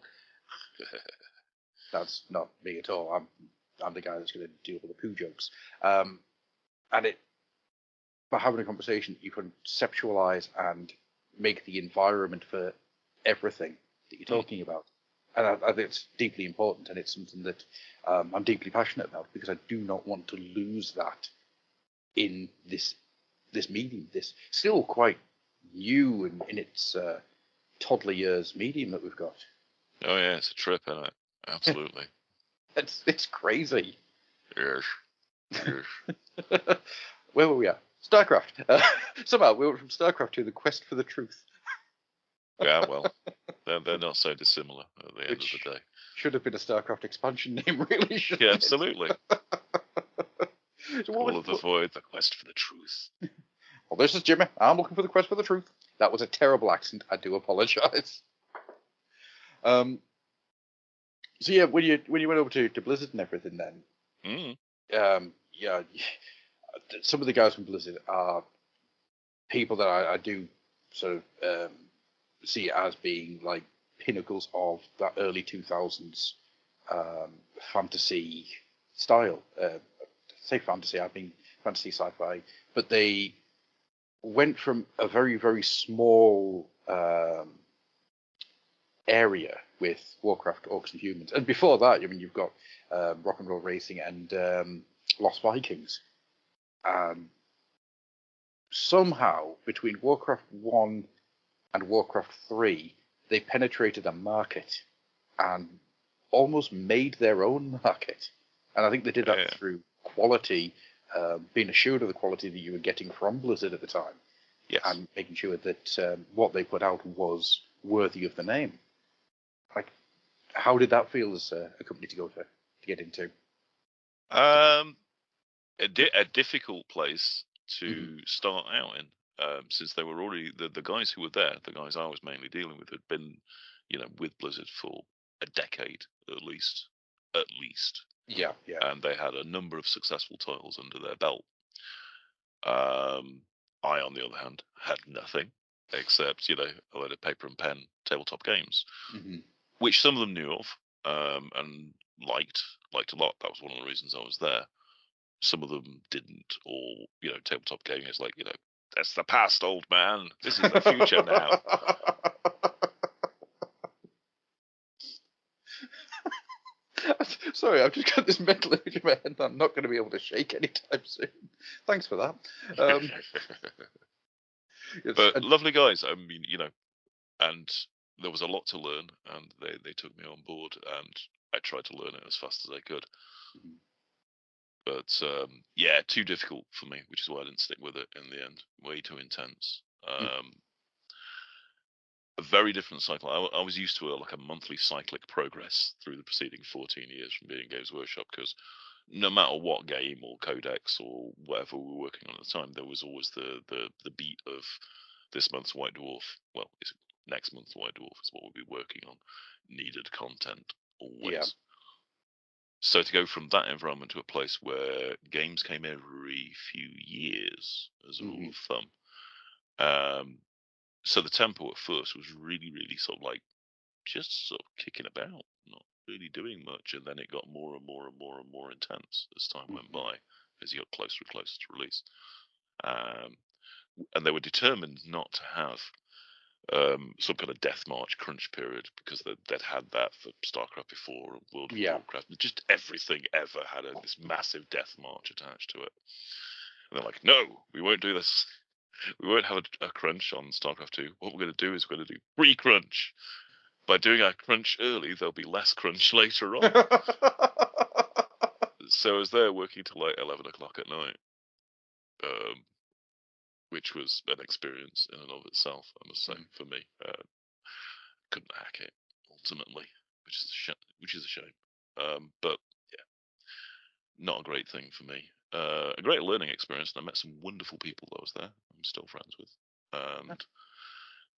S1: That's not me at all. I'm the guy that's going to deal with the poo jokes. And by having a conversation, you can conceptualize and make the environment for everything that you're talking about. And I think it's deeply important, and it's something that I'm deeply passionate about, because I do not want to lose that in this medium, this still quite new and in its toddler years medium that we've got.
S3: Oh yeah, it's a trip, isn't it? Absolutely.
S1: It's crazy.
S3: Yes.
S1: Where were we at? StarCraft. Somehow we went from StarCraft to the quest for the truth.
S3: Yeah, well, They're not so dissimilar at the end of
S1: Which
S3: the day.
S1: should have been a StarCraft expansion name, really, shouldn't
S3: Yeah,
S1: it?
S3: absolutely.
S1: So
S3: Call of the Void, the quest for the truth.
S1: Well, this is Jimmy. I'm looking for the quest for the truth. That was a terrible accent. I do apologise. So yeah, when you went over to Blizzard and everything, then yeah, some of the guys from Blizzard are people that I do sort of see as being like pinnacles of that early 2000s fantasy style. Say fantasy, I mean fantasy sci-fi, but they went from a very, very small area with Warcraft, Orcs and Humans. And before that, I mean, you've got Rock and Roll Racing and Lost Vikings. Somehow, between Warcraft 1 and Warcraft 3, they penetrated a market and almost made their own market. And I think they did that through quality, being assured of the quality that you were getting from Blizzard at the time.
S3: Yes.
S1: And making sure that what they put out was worthy of the name. Like, how did that feel as a company to get into?
S3: A difficult place to start out in, since they were already the guys who were there, the guys I was mainly dealing with, had been, with Blizzard for a decade at least.
S1: Yeah.
S3: And they had a number of successful titles under their belt. I, on the other hand, had nothing except, a load of paper and pen tabletop games, which some of them knew of, and liked a lot. That was one of the reasons I was there. Some of them didn't, or, tabletop gaming is like, that's the past, old man. This is the future now.
S1: Sorry, I've just got this mental image in my head that I'm not going to be able to shake anytime soon. Thanks for that.
S3: But lovely guys. I mean, and there was a lot to learn, and they took me on board, and I tried to learn it as fast as I could. But yeah, too difficult for me, which is why I didn't stick with it in the end. Way too intense. A very different cycle. I was used to a monthly cyclic progress through the preceding 14 years from being Games Workshop, because no matter what game or codex or whatever we were working on at the time, there was always the beat of this month's White Dwarf. Well, it's next month's White Dwarf is what we'll be working on. Needed content always. Yeah. So to go from that environment to a place where games came every few years as a rule of thumb. So the tempo at first was really, really sort of just sort of kicking about, not really doing much, and then it got more and more and more and more intense as time went by, as you got closer and closer to release. And they were determined not to have some kind of death march crunch period, because they'd had that for StarCraft before, and World of Warcraft. Just everything ever had this massive death march attached to it. And they're like, no, we won't do this. We won't have a crunch on StarCraft 2. What we're going to do is we're going to do pre-crunch. By doing our crunch early, there'll be less crunch later on. So I was there working till 11 o'clock at night, which was an experience in and of itself, I must say, for me. Couldn't hack it, ultimately, which is a shame. But yeah, not a great thing for me. A great learning experience, and I met some wonderful people that I was there. I'm still friends with. And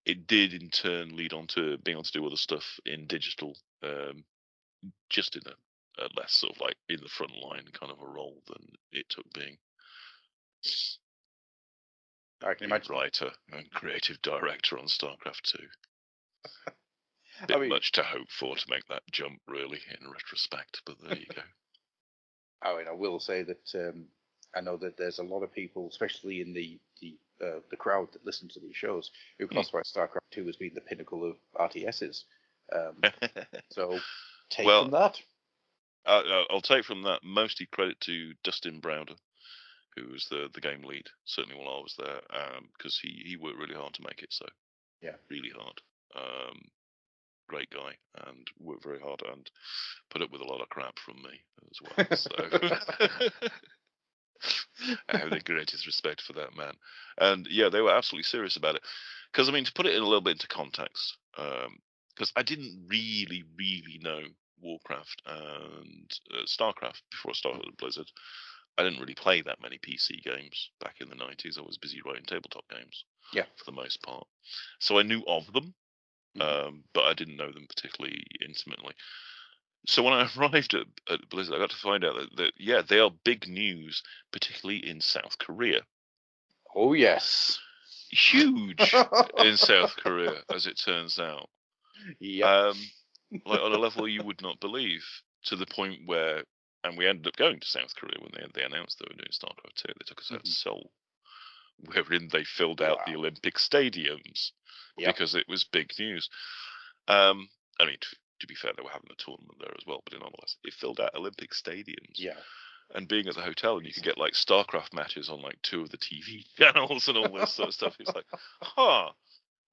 S3: it did in turn lead on to being able to do other stuff in digital, just in a less sort of in the front line kind of a role than it took being
S1: I can imagine.
S3: Writer and creative director on StarCraft 2. Bit much to hope for to make that jump, really, in retrospect, but there you go.
S1: I will say that I know that there's a lot of people, especially in the crowd that listen to these shows, who classify StarCraft 2 as being the pinnacle of RTSs. So take from that.
S3: I'll take from that mostly credit to Dustin Browder, who was the game lead, certainly while I was there, because he worked really hard to make it so.
S1: Yeah.
S3: Really hard. Great guy, and worked very hard and put up with a lot of crap from me as well. So I have the greatest respect for that man. And yeah, they were absolutely serious about it. Because, I mean, to put it in a little bit into context, because I didn't really know Warcraft and Starcraft before I started at Blizzard. I didn't really play that many PC games back in the 90s. I was busy writing tabletop games for the most part. So I knew of them, but I didn't know them particularly intimately. So when I arrived at Blizzard, I got to find out that yeah, they are big news, particularly in South Korea.
S1: Oh, yes.
S3: Huge in South Korea, as it turns out.
S1: Yep.
S3: Like on a level you would not believe, to the point where, and we ended up going to South Korea when they announced they were doing StarCraft 2. They took us out to Seoul, wherein they filled out the Olympic stadiums because it was big news. I mean, to be fair, they were having a tournament there as well, but nonetheless, it filled out Olympic stadiums.
S1: Yeah.
S3: And being at the hotel, and you could get like StarCraft matches on like 2 of the TV channels and all this sort of stuff. It's like,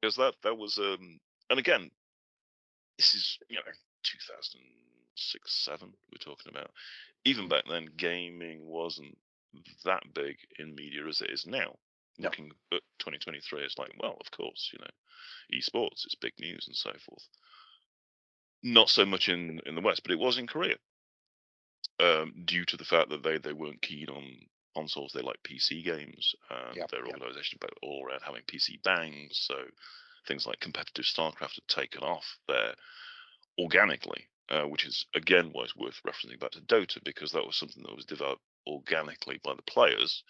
S3: because that was and again, this is 2006-7 we're talking about. Even back then, gaming wasn't that big in media as it is now.
S1: No.
S3: Looking at 2023, it's like, well, of course, esports is big news and so forth. Not so much in the West, but it was in Korea. Due to the fact that they weren't keen on consoles, they like PC games. Their organisation about all around having PC bangs, so things like competitive StarCraft had taken off there organically, which is again why it's worth referencing back to Dota, because that was something that was developed organically by the players,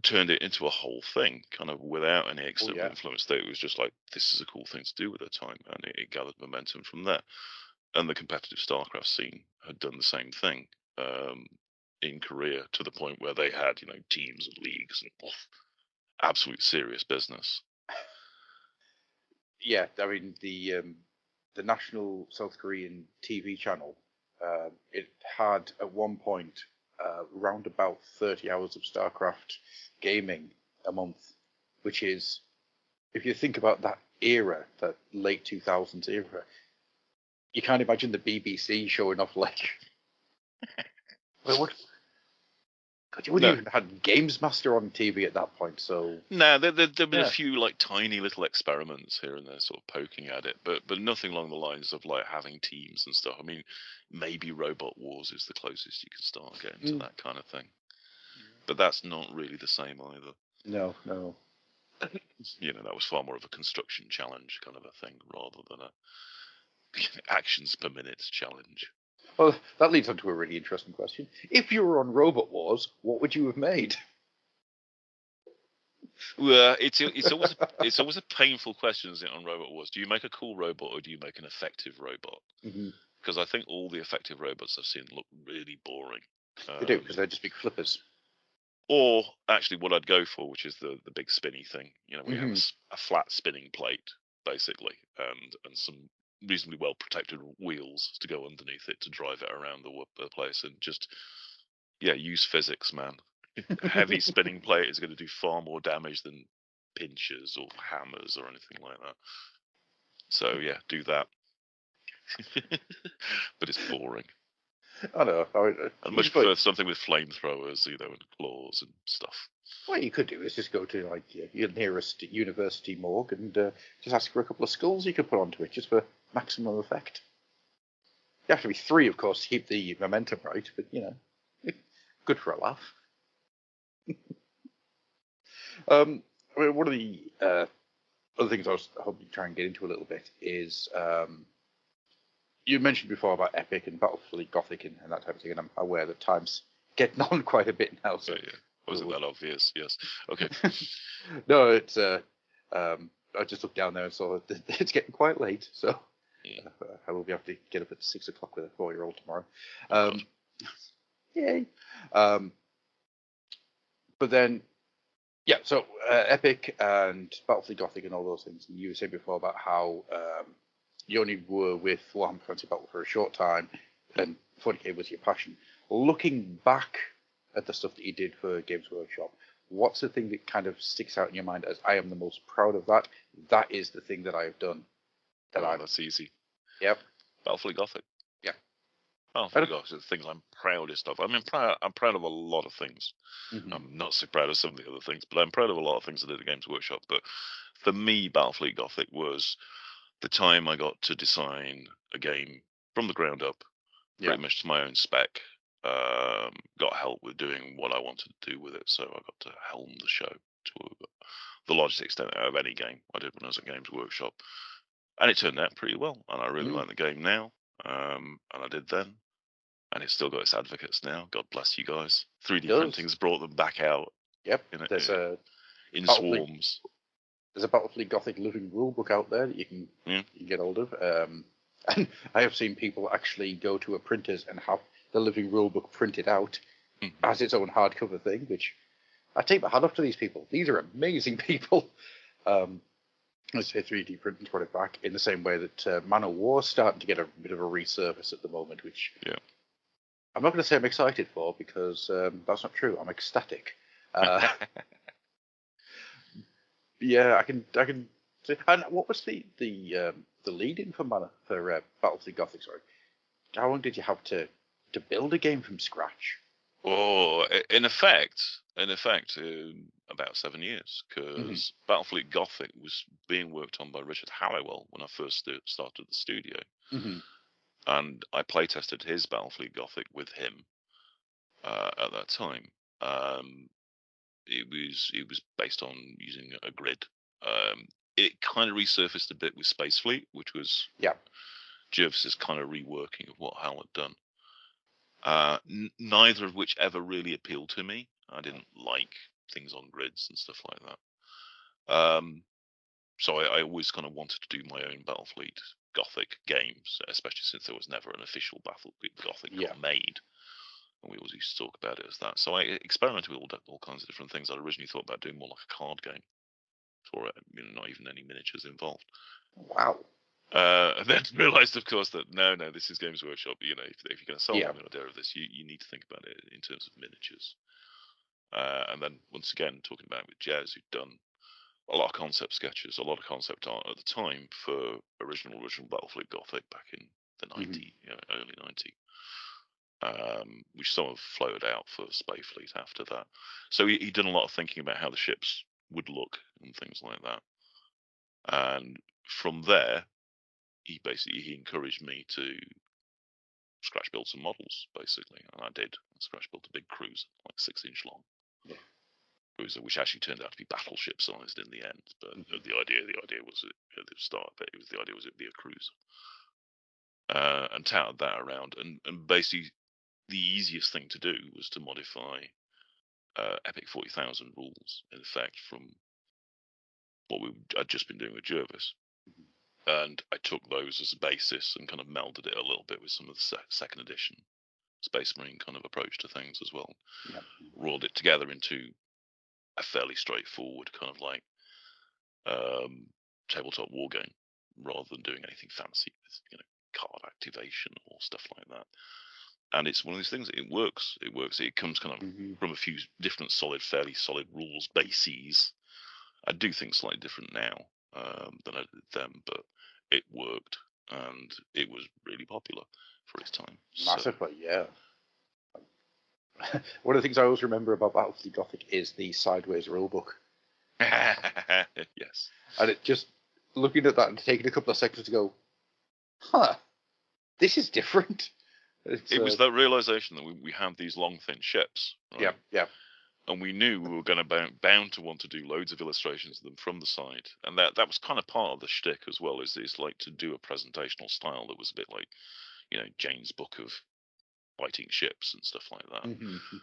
S3: turned it into a whole thing, kind of without any external influence. That it was just like, this is a cool thing to do at the time, and it gathered momentum from there. And the competitive StarCraft scene had done the same thing in Korea, to the point where they had teams and leagues and absolute serious business.
S1: Yeah, I mean the national South Korean TV channel, it had at one point round about 30 hours of StarCraft gaming a month, which is, if you think about that era, that late 2000s era, you can't imagine the BBC showing off like. Well, what? God, you wouldn't even have had Games Master on TV at that point, so.
S3: No, there've been a few like tiny little experiments here and there, sort of poking at it, but nothing along the lines of like having teams and stuff. I mean, maybe Robot Wars is the closest you can start getting to that kind of thing, but that's not really the same either.
S1: No.
S3: That was far more of a construction challenge kind of a thing, rather than a actions per minute challenge.
S1: Well, that leads on to a really interesting question. If you were on Robot Wars, what would you have made?
S3: Well, it's always a painful question, isn't it, on Robot Wars? Do you make a cool robot, or do you make an effective robot? Because I think all the effective robots I've seen look really boring.
S1: They do, because they're just big flippers.
S3: Or actually, what I'd go for, which is the big spinny thing. We have a flat spinning plate, basically, and some reasonably well protected wheels to go underneath it to drive it around the place, and just use physics, man. A heavy spinning plate is going to do far more damage than pinchers or hammers or anything like that. So do that. But it's boring.
S1: I know.
S3: I'd much prefer something with flamethrowers, and claws and stuff.
S1: What you could do is just go to like your nearest university morgue and just ask for a couple of skulls you could put onto it, just for maximum effect. You have to be 3, of course, to keep the momentum right, but good for a laugh. I mean, one of the other things I was hoping to try and get into a little bit is you mentioned before about Epic and Battlefield Gothic and that type of thing, and I'm aware that time's getting on quite a bit now. So
S3: wasn't that obvious? Yes. Okay.
S1: No, it's I just looked down there and saw that it's getting quite late, so I will be able to get up at 6 o'clock with a 4-year-old tomorrow. Yay! But then, so Epic and Battlefield Gothic and all those things. And you were saying before about how you only were with Warhammer Fantasy Battle for a short time, and 40k was your passion. Looking back at the stuff that you did for Games Workshop, what's the thing that kind of sticks out in your mind as, I am the most proud of that? That is the thing that I have done.
S3: That's easy.
S1: Yep.
S3: Battlefield Gothic.
S1: Yeah.
S3: Battlefield Gothic is the things I'm proudest of. I mean, I'm proud of a lot of things. I'm not so proud of some of the other things, but I'm proud of a lot of things I did at Games Workshop. But for me, Battlefield Gothic was the time I got to design a game from the ground up, pretty much to my own spec. Got help with doing what I wanted to do with it, so I got to helm the show to the largest extent of any game I did when I was at Games Workshop, and it turned out pretty well. And I really like the game now, and I did then, and it's still got its advocates now. God bless you guys. 3D printing's brought them back out.
S1: Yep,
S3: there's in
S1: Battlefleet,
S3: swarms.
S1: There's a Battlefleet Gothic living rulebook out there that you can get hold of. And I have seen people actually go to a printers and have the living rulebook printed out as its own hardcover thing, which I take my hat off to these people. These are amazing people. Let's say 3D print and put it back in the same way that Man of War's starting to get a bit of a resurface at the moment, which I'm not going to say I'm excited for, because that's not true. I'm ecstatic. Yeah, I can. And what was the lead in for Battlefleet Gothic? Sorry, how long did you have to build a game from scratch?
S3: Oh, in effect, about 7 years, because Battlefleet Gothic was being worked on by Richard Halliwell when I first started the studio, and I playtested his Battlefleet Gothic with him at that time. It was based on using a grid. It kind of resurfaced a bit with Space Fleet, which was Jervis's kind of reworking of what Hal had done. Neither of which ever really appealed to me. I didn't like things on grids and stuff like that. So I always kind of wanted to do my own Battlefleet Gothic games, especially since there was never an official Battlefleet Gothic made. And we always used to talk about it as that. So I experimented with all kinds of different things. I originally thought about doing more like a card game for it, not even any miniatures involved.
S1: Wow.
S3: And then realised, of course, that no, this is Games Workshop. If you're going to sell an idea of this, you need to think about it in terms of miniatures. And then once again, talking about it with Jez, who'd done a lot of concept sketches, a lot of concept art at the time for original Battlefleet Gothic back in the early 90s. Which sort of floated out for Space Fleet after that. So he'd done a lot of thinking about how the ships would look and things like that. And from there, he encouraged me to scratch build some models, basically. And I did. I scratch built a big cruiser, like 6-inch long. Cruiser, which actually turned out to be battleship sized in the end. But the idea was at the start of it, it'd be a cruiser. And touted that around, and basically the easiest thing to do was to modify Epic 40,000 rules, in effect, from what I'd just been doing with Jervis. And I took those as a basis and kind of melded it a little bit with some of the second edition Space Marine kind of approach to things as well. Rolled it together into a fairly straightforward kind of like tabletop war game, rather than doing anything fancy with card activation or stuff like that. And it's one of these things. It works. It comes kind of from a few different fairly solid rules bases. I do things slightly different now than I did then, but it worked, and it was really popular for its time.
S1: Massively, yeah. One of the things I always remember about Battlefleet Gothic is the sideways rulebook.
S3: Yes.
S1: And it just looking at that and taking a couple of seconds to go, this is different.
S3: It was that realization that we had these long, thin ships. Right?
S1: Yeah.
S3: And we knew we were going to bound to want to do loads of illustrations of them from the side, and that was kind of part of the shtick as well. Is like to do a presentational style that was a bit like, Jane's book of fighting ships and stuff like that.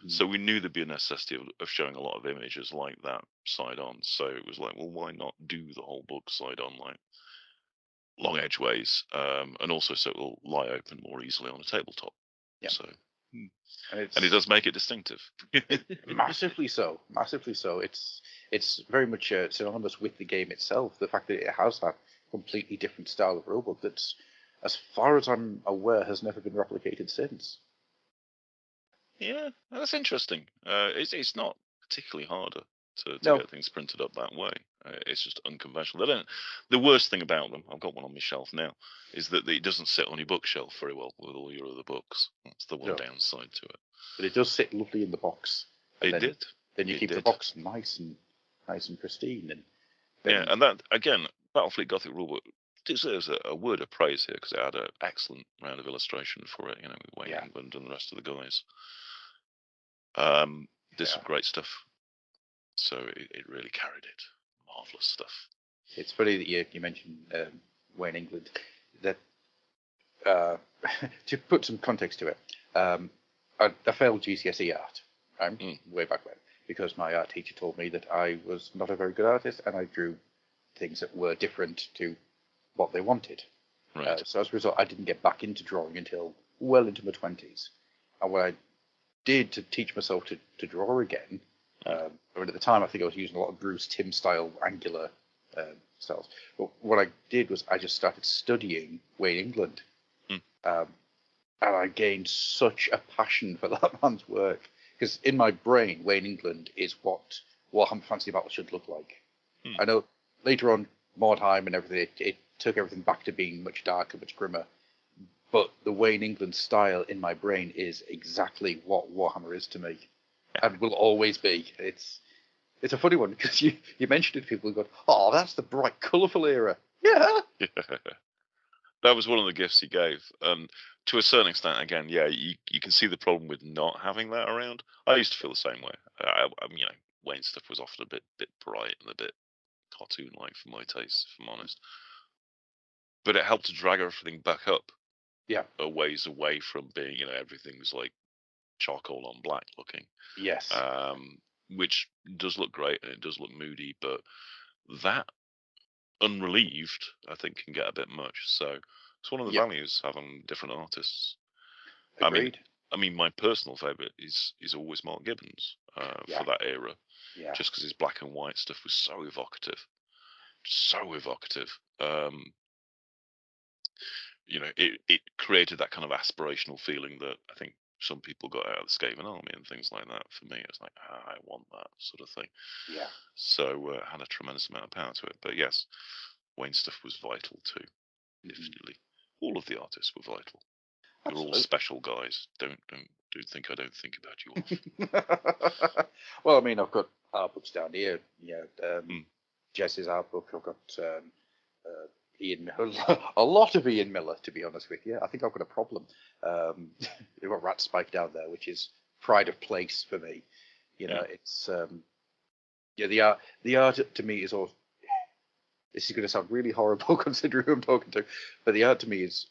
S3: So we knew there'd be a necessity of showing a lot of images like that side on. So it was like, well, why not do the whole book side on, like long edgeways, and also so it will lie open more easily on a tabletop. So. And it does make it distinctive.
S1: Massively so. It's very much synonymous with the game itself. The fact that it has that completely different style of rulebook that's, as far as I'm aware, has never been replicated since.
S3: Yeah, that's interesting. It's not particularly harder to get things printed up that way. It's just unconventional. The worst thing about them, I've got one on my shelf now, is that it doesn't sit on your bookshelf very well with all your other books. That's the one downside to it.
S1: But it does sit lovely in the box. Then you keep the box nice and pristine.
S3: And that again, Battlefleet Gothic rulebook deserves a word of praise here because it had an excellent round of illustration for it. You know, with Wayne
S1: Yeah.
S3: England and the rest of the guys. Did some
S1: Yeah.
S3: great stuff. So it really carried it. Marvelous stuff.
S1: It's funny that you mentioned Wayne England. That to put some context to it, I failed GCSE art way back when because my art teacher told me that I was not a very good artist and I drew things that were different to what they wanted.
S3: Right.
S1: So as a result, I didn't get back into drawing until well into my 20s. And what I did to teach myself to draw again, I mean, at the time, I think I was using a lot of Bruce Timm style angular styles. But what I did was I just started studying Wayne England. And I gained such a passion for that man's work. Because in my brain, Wayne England is what Warhammer Fantasy Battle should look like. I know later on, Mordheim and everything, it took everything back to being much darker, much grimmer. But the Wayne England style in my brain is exactly what Warhammer is to me, and will always be. It's a funny one because you mentioned it to people who go, "Oh, that's the bright, colourful era." Yeah.
S3: That was one of the gifts he gave. To a certain extent, again, yeah, you can see the problem with not having that around. I used to feel the same way. You know, Wayne stuff was often a bit bright and a bit cartoon-like for my taste, if I'm honest. But it helped to drag everything back up.
S1: Yeah.
S3: A ways away from being, you know, everything's like charcoal on black looking.
S1: Yes.
S3: Which does look great and it does look moody, but that unrelieved, I think, can get a bit much. So it's one of the values having different artists.
S1: Agreed.
S3: I mean, my personal favourite is always Mark Gibbons for that era.
S1: Yeah.
S3: Just because his black and white stuff was so evocative, so evocative. You know, it created that kind of aspirational feeling that I think some people got out of the Skaven Army and things like that. For me, it's like, I want that sort of thing.
S1: Yeah.
S3: So it had a tremendous amount of power to it. But yes, Wayne stuff was vital too. Definitely, all of the artists were vital. You're all special guys. Don't think I don't think about you all.
S1: Well, I mean, I've got art books down here. Yeah, Jess's art book. I've got Ian Miller, a lot of Ian Miller, to be honest with you. I think I've got a problem. You've got Rat Spike down there, which is pride of place for me. You know, it's the art to me is all. This is going to sound really horrible considering who I'm talking to, but the art to me is.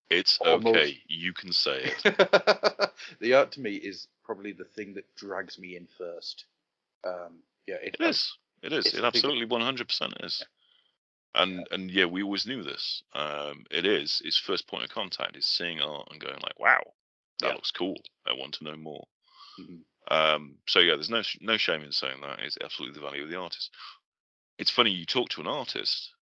S3: It's okay. You can say it.
S1: The art to me is probably the thing that drags me in first. It is. It is.
S3: It absolutely 100% is. And yeah, we always knew this. It is. Its first point of contact is seeing art and going like, "Wow, that looks cool. I want to know more." So yeah, there's no shame in saying that. It's absolutely the value of the artist. It's funny you talk to an artist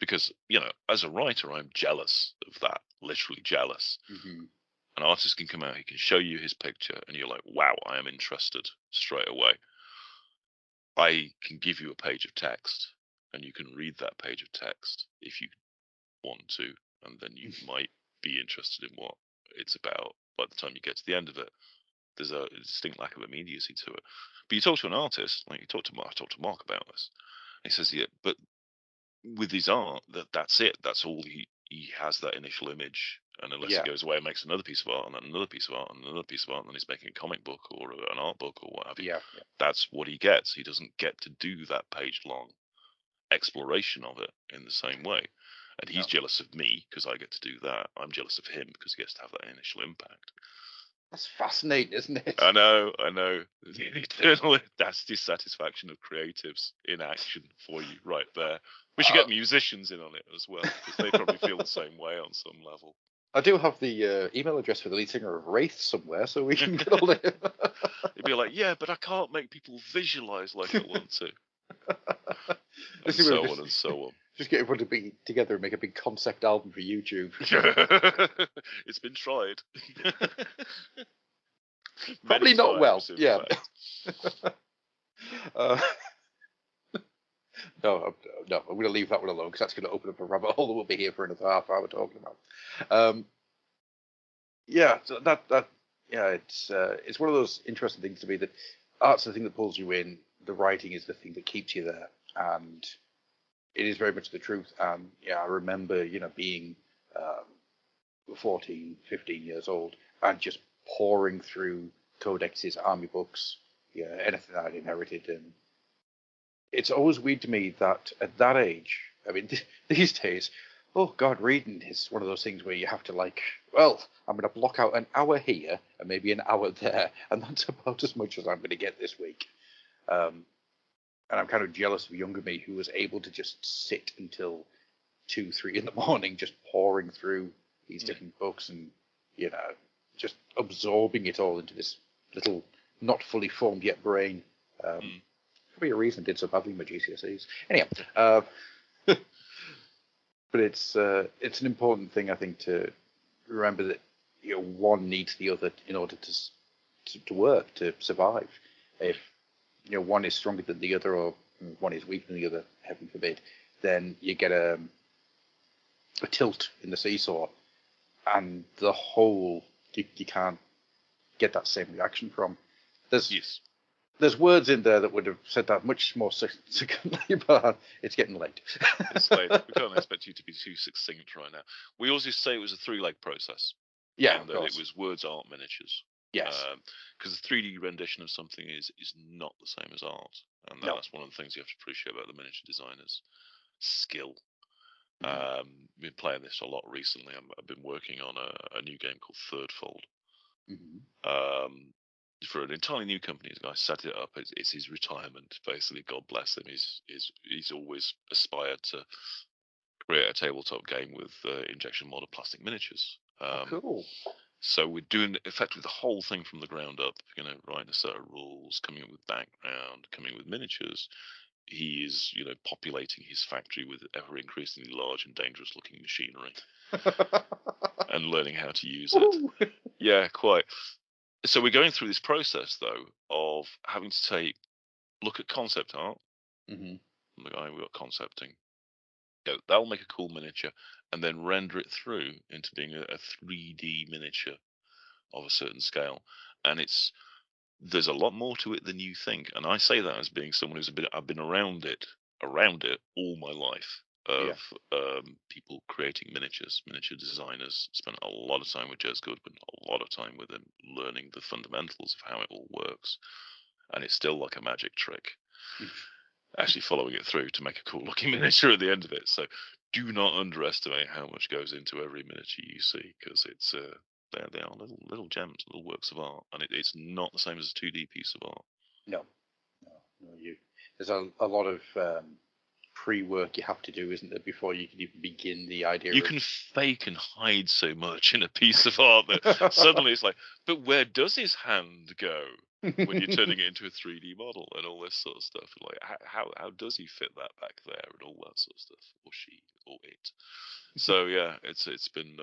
S3: because you know, as a writer, I'm jealous of that. Literally jealous. An artist can come out, he can show you his picture, and you're like, "Wow, I am interested straight away." I can give you a page of text, and you can read that page of text if you want to, and then you might be interested in what it's about by the time you get to the end of it. There's a distinct lack of immediacy to it. But you talk to an artist, like I talked to Mark about this. He says, "Yeah, but with his art, that's it. That's all he has, that initial image, and unless he goes away and makes another piece of art, and then another piece of art, and another piece of art, and then he's making a comic book or an art book or what have you. That's what he gets. He doesn't get to do that page-long exploration of it in the same way. And he's jealous of me because I get to do that. I'm jealous of him because he gets to have that initial impact."
S1: That's fascinating, isn't it?
S3: I know. The eternal that's dissatisfaction of creatives in action for you right there. We should get musicians in on it as well, because they probably feel the same way on some level.
S1: I do have the email address for the lead singer of Wraith somewhere, so we can get all it.
S3: You'd be like, "Yeah, but I can't make people visualize like I want to." And so on and so on.
S1: Just get everyone to be together and make a big concept album for YouTube.
S3: It's been tried.
S1: Probably not well. Yeah. No, I'm going to leave that one alone because that's going to open up a rabbit hole that we'll be here for another half hour talking about. It's one of those interesting things to me that art's the thing that pulls you in, the writing is the thing that keeps you there, and it is very much the truth. And yeah, I remember, being 14, 15 years old and just pouring through codexes, army books, anything that I'd inherited. And it's always weird to me that at that age, I mean, these days, oh God, reading is one of those things where you have to well, I'm going to block out an hour here and maybe an hour there, and that's about as much as I'm going to get this week. And I'm kind of jealous of younger me who was able to just sit until 2, 3 in the morning, just pouring through these different books and, just absorbing it all into this little, not fully formed yet brain. Probably a reason I did so badly in my GCSEs. Anyhow, but it's an important thing, I think, to remember that one needs the other in order to work, to survive. If one is stronger than the other, or one is weaker than the other, heaven forbid, then you get a tilt in the seesaw, and the whole you can't get that same reaction from. There's words in there that would have said that much more succinctly, but it's getting late.
S3: It's late. We can't expect you to be too succinct right now. We always say it was a 3-leg process.
S1: Yeah,
S3: and that it was words, art, miniatures.
S1: Yes.
S3: Because the 3D rendition of something is not the same as art, and that's one of the things you have to appreciate about the miniature designers' skill. Been playing this a lot recently. I've been working on a new game called Thirdfold. For an entirely new company. The guy set it up. It's his retirement, basically. God bless him. He's always aspired to create a tabletop game with injection molded plastic miniatures.
S1: Cool.
S3: So we're doing effectively the whole thing from the ground up. Writing a set of rules, coming up with background, coming up with miniatures. He is, populating his factory with ever increasingly large and dangerous looking machinery, and learning how to use it. Yeah, quite. So we're going through this process though of having to look at concept art.
S1: Mm-hmm.
S3: The guy we got concepting. That'll make a cool miniature, and then render it through into being a 3D miniature of a certain scale. And there's a lot more to it than you think. And I say that as being someone I've been around it all my life, of people creating miniatures, miniature designers. Spent a lot of time with Jez Goodwin, a lot of time with him, learning the fundamentals of how it all works. And it's still like a magic trick. Actually following it through to make a cool looking miniature at the end of it. So do not underestimate how much goes into every miniature you see, because it's they are little gems, little works of art, and it's not the same as a 2D piece of art.
S1: No. There's a lot of pre-work you have to do, isn't there, before you can even begin the idea.
S3: You can fake and hide so much in a piece of art that suddenly it's like, but where does his hand go when you're turning it into a 3D model and all this sort of stuff? Like, how does he fit that back there and all that sort of stuff, or she, or it? So yeah, it's been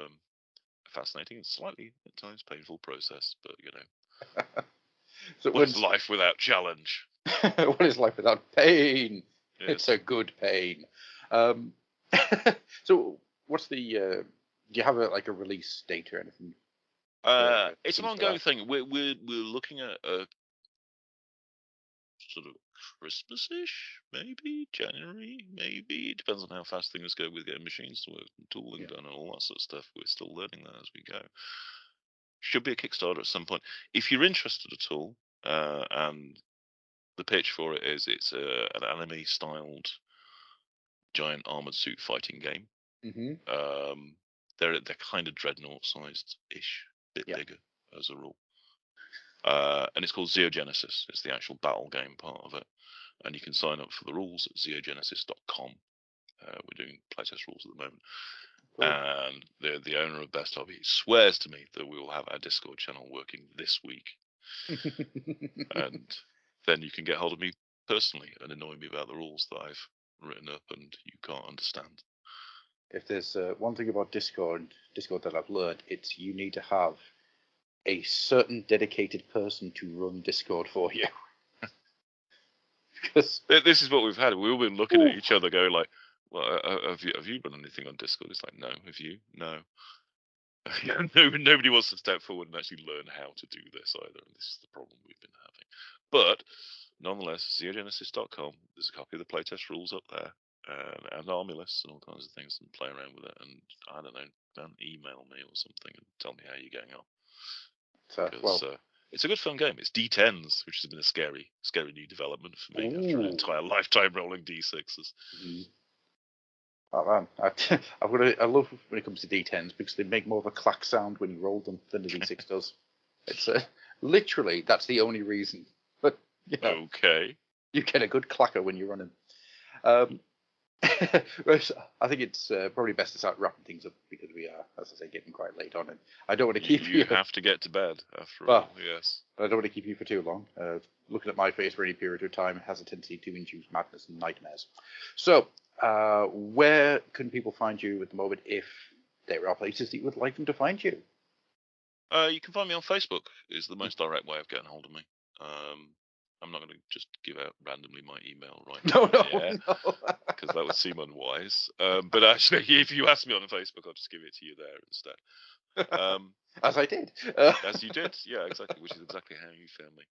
S3: fascinating and slightly at times painful process, but so what is life without challenge?
S1: What is life without pain? Yes. It's a good pain. So what's the do you have a release date or anything?
S3: It's an ongoing thing. We're looking at a sort of Christmas-ish, maybe January, maybe. It depends on how fast things go with getting machines to work and tooling done and all that sort of stuff. We're still learning that as we go. Should be a Kickstarter at some point. If you're interested at all, and the pitch for it is it's an anime-styled giant armored suit fighting game.
S1: Mm-hmm.
S3: They're kind of dreadnought-sized-ish, bit bigger as a rule. And it's called Xeogenesis. It's the actual battle game part of it. And you can sign up for the rules at xeogenesis.com. We're doing playtest rules at the moment. Cool. And the owner of Best Hobby swears to me that we will have our Discord channel working this week. And then you can get hold of me personally and annoy me about the rules that I've written up and you can't understand.
S1: If there's one thing about Discord that I've learned, it's you need to have a certain dedicated person to run Discord for you.
S3: Because this is what we've had. We've all been looking at each other going like, well, have you run anything on Discord? It's like, no. Have you? No. Nobody wants to step forward and actually learn how to do this either. And this is the problem we've been having. But nonetheless, xeogenesis.com, there's a copy of the playtest rules up there. and army lists and all kinds of things, and play around with it. And I don't know, then email me or something and tell me how you're getting on. Because it's a good fun game. It's D10s, which has been a scary new development for me after an entire lifetime rolling D6s.
S1: Oh man, I love when it comes to D10s because they make more of a clack sound when you roll them than the D6 does. It's literally that's the only reason. But you know,
S3: okay,
S1: you get a good clacker when you're running. I think it's probably best to start wrapping things up because we are, as I say, getting quite late on it. I don't want to keep you.
S3: You have to get to bed after all. Yes.
S1: I don't want to keep you for too long. Looking at my face for any period of time has a tendency to induce madness and nightmares. So, where can people find you at the moment if there are places that you would like them to find you?
S3: You can find me on Facebook. Is the most direct way of getting hold of me. I'm not going to just give out randomly my email right now.
S1: No.
S3: Because that would seem unwise. But actually, if you ask me on Facebook, I'll just give it to you there instead.
S1: As I did.
S3: As you did, yeah, exactly. Which is exactly how you found me.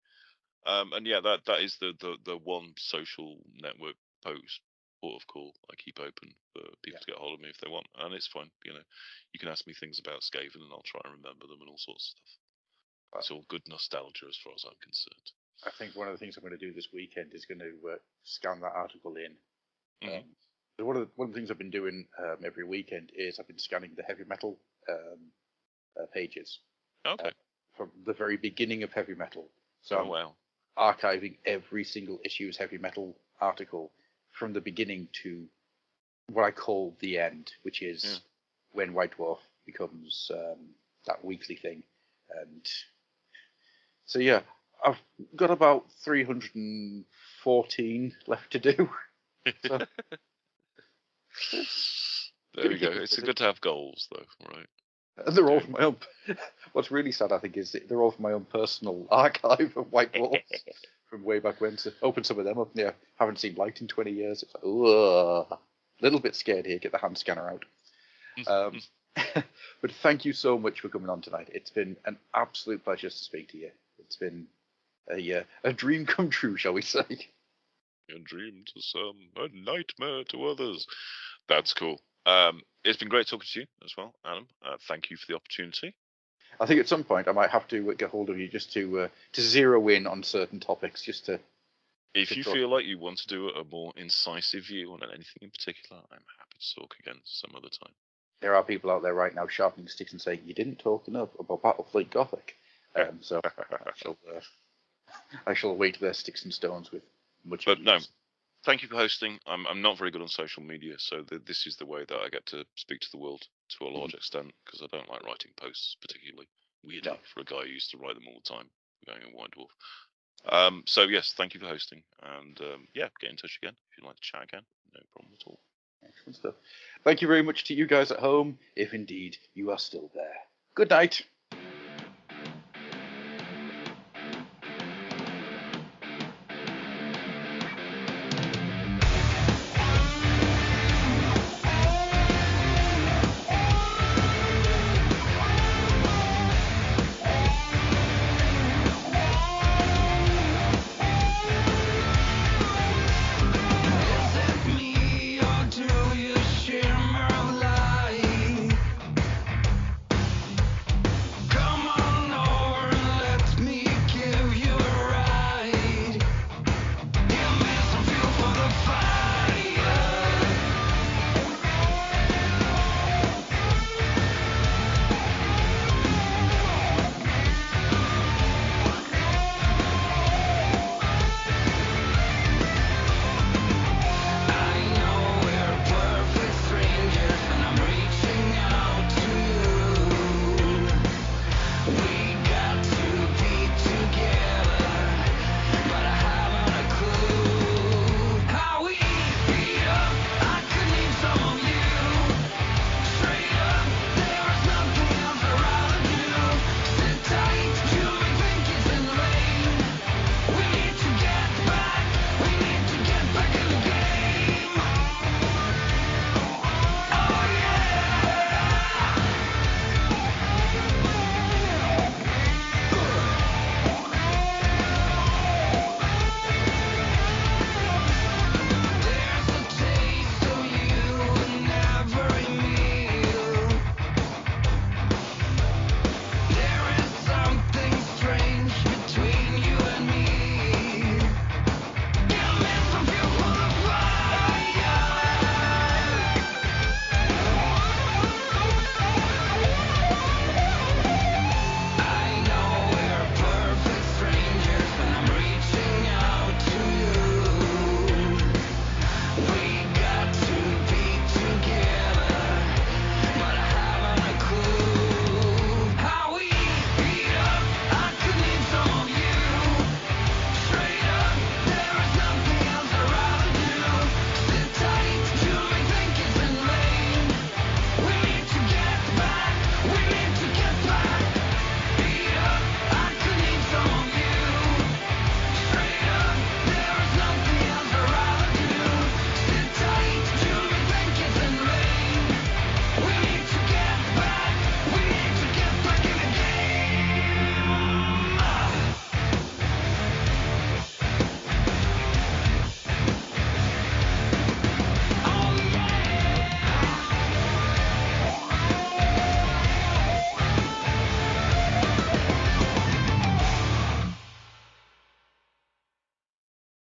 S3: And yeah, that is the one social network post port of call I keep open for people to get hold of me if they want, and it's fine. You know, you can ask me things about Skaven, and I'll try and remember them and all sorts of stuff. It's all good nostalgia as far as I'm concerned.
S1: I think one of the things I'm going to do this weekend is going to scan that article in. One of the things I've been doing every weekend is I've been scanning the heavy metal pages.
S3: Okay.
S1: From the very beginning of heavy metal. So
S3: wow.
S1: Archiving every single issue's heavy metal article from the beginning to what I call the end, which is when White Dwarf becomes that weekly thing. And so yeah, I've got about 314 left to do. So,
S3: there we go. It's good to have goals, though, right?
S1: And they're all from my own. What's really sad, I think, is they're all from my own personal archive of White Dwarfs from way back when. To open some of them up, haven't seen light in 20 years. It's like, a little bit scared here. Get the hand scanner out. But thank you so much for coming on tonight. It's been an absolute pleasure to speak to you. It's been a dream come true, shall we say?
S3: A dream to some, a nightmare to others. That's cool. It's been great talking to you as well, Adam. Thank you for the opportunity.
S1: I think at some point I might have to get hold of you just to zero in on certain topics, just to.
S3: If you feel like you want to do a more incisive view on anything in particular, I'm happy to talk again some other time.
S1: There are people out there right now sharpening sticks and saying you didn't talk enough about Battlefleet Gothic. So I shall await their sticks and stones with much.
S3: But no. Thank you for hosting. I'm not very good on social media, so this is the way that I get to speak to the world to a large extent, because I don't like writing posts particularly. Weirdly, for a guy who used to write them all the time, going in White Dwarf. So yes, thank you for hosting, and get in touch again if you'd like to chat again. No problem at all.
S1: Excellent stuff. Thank you very much to you guys at home, if indeed you are still there. Good night.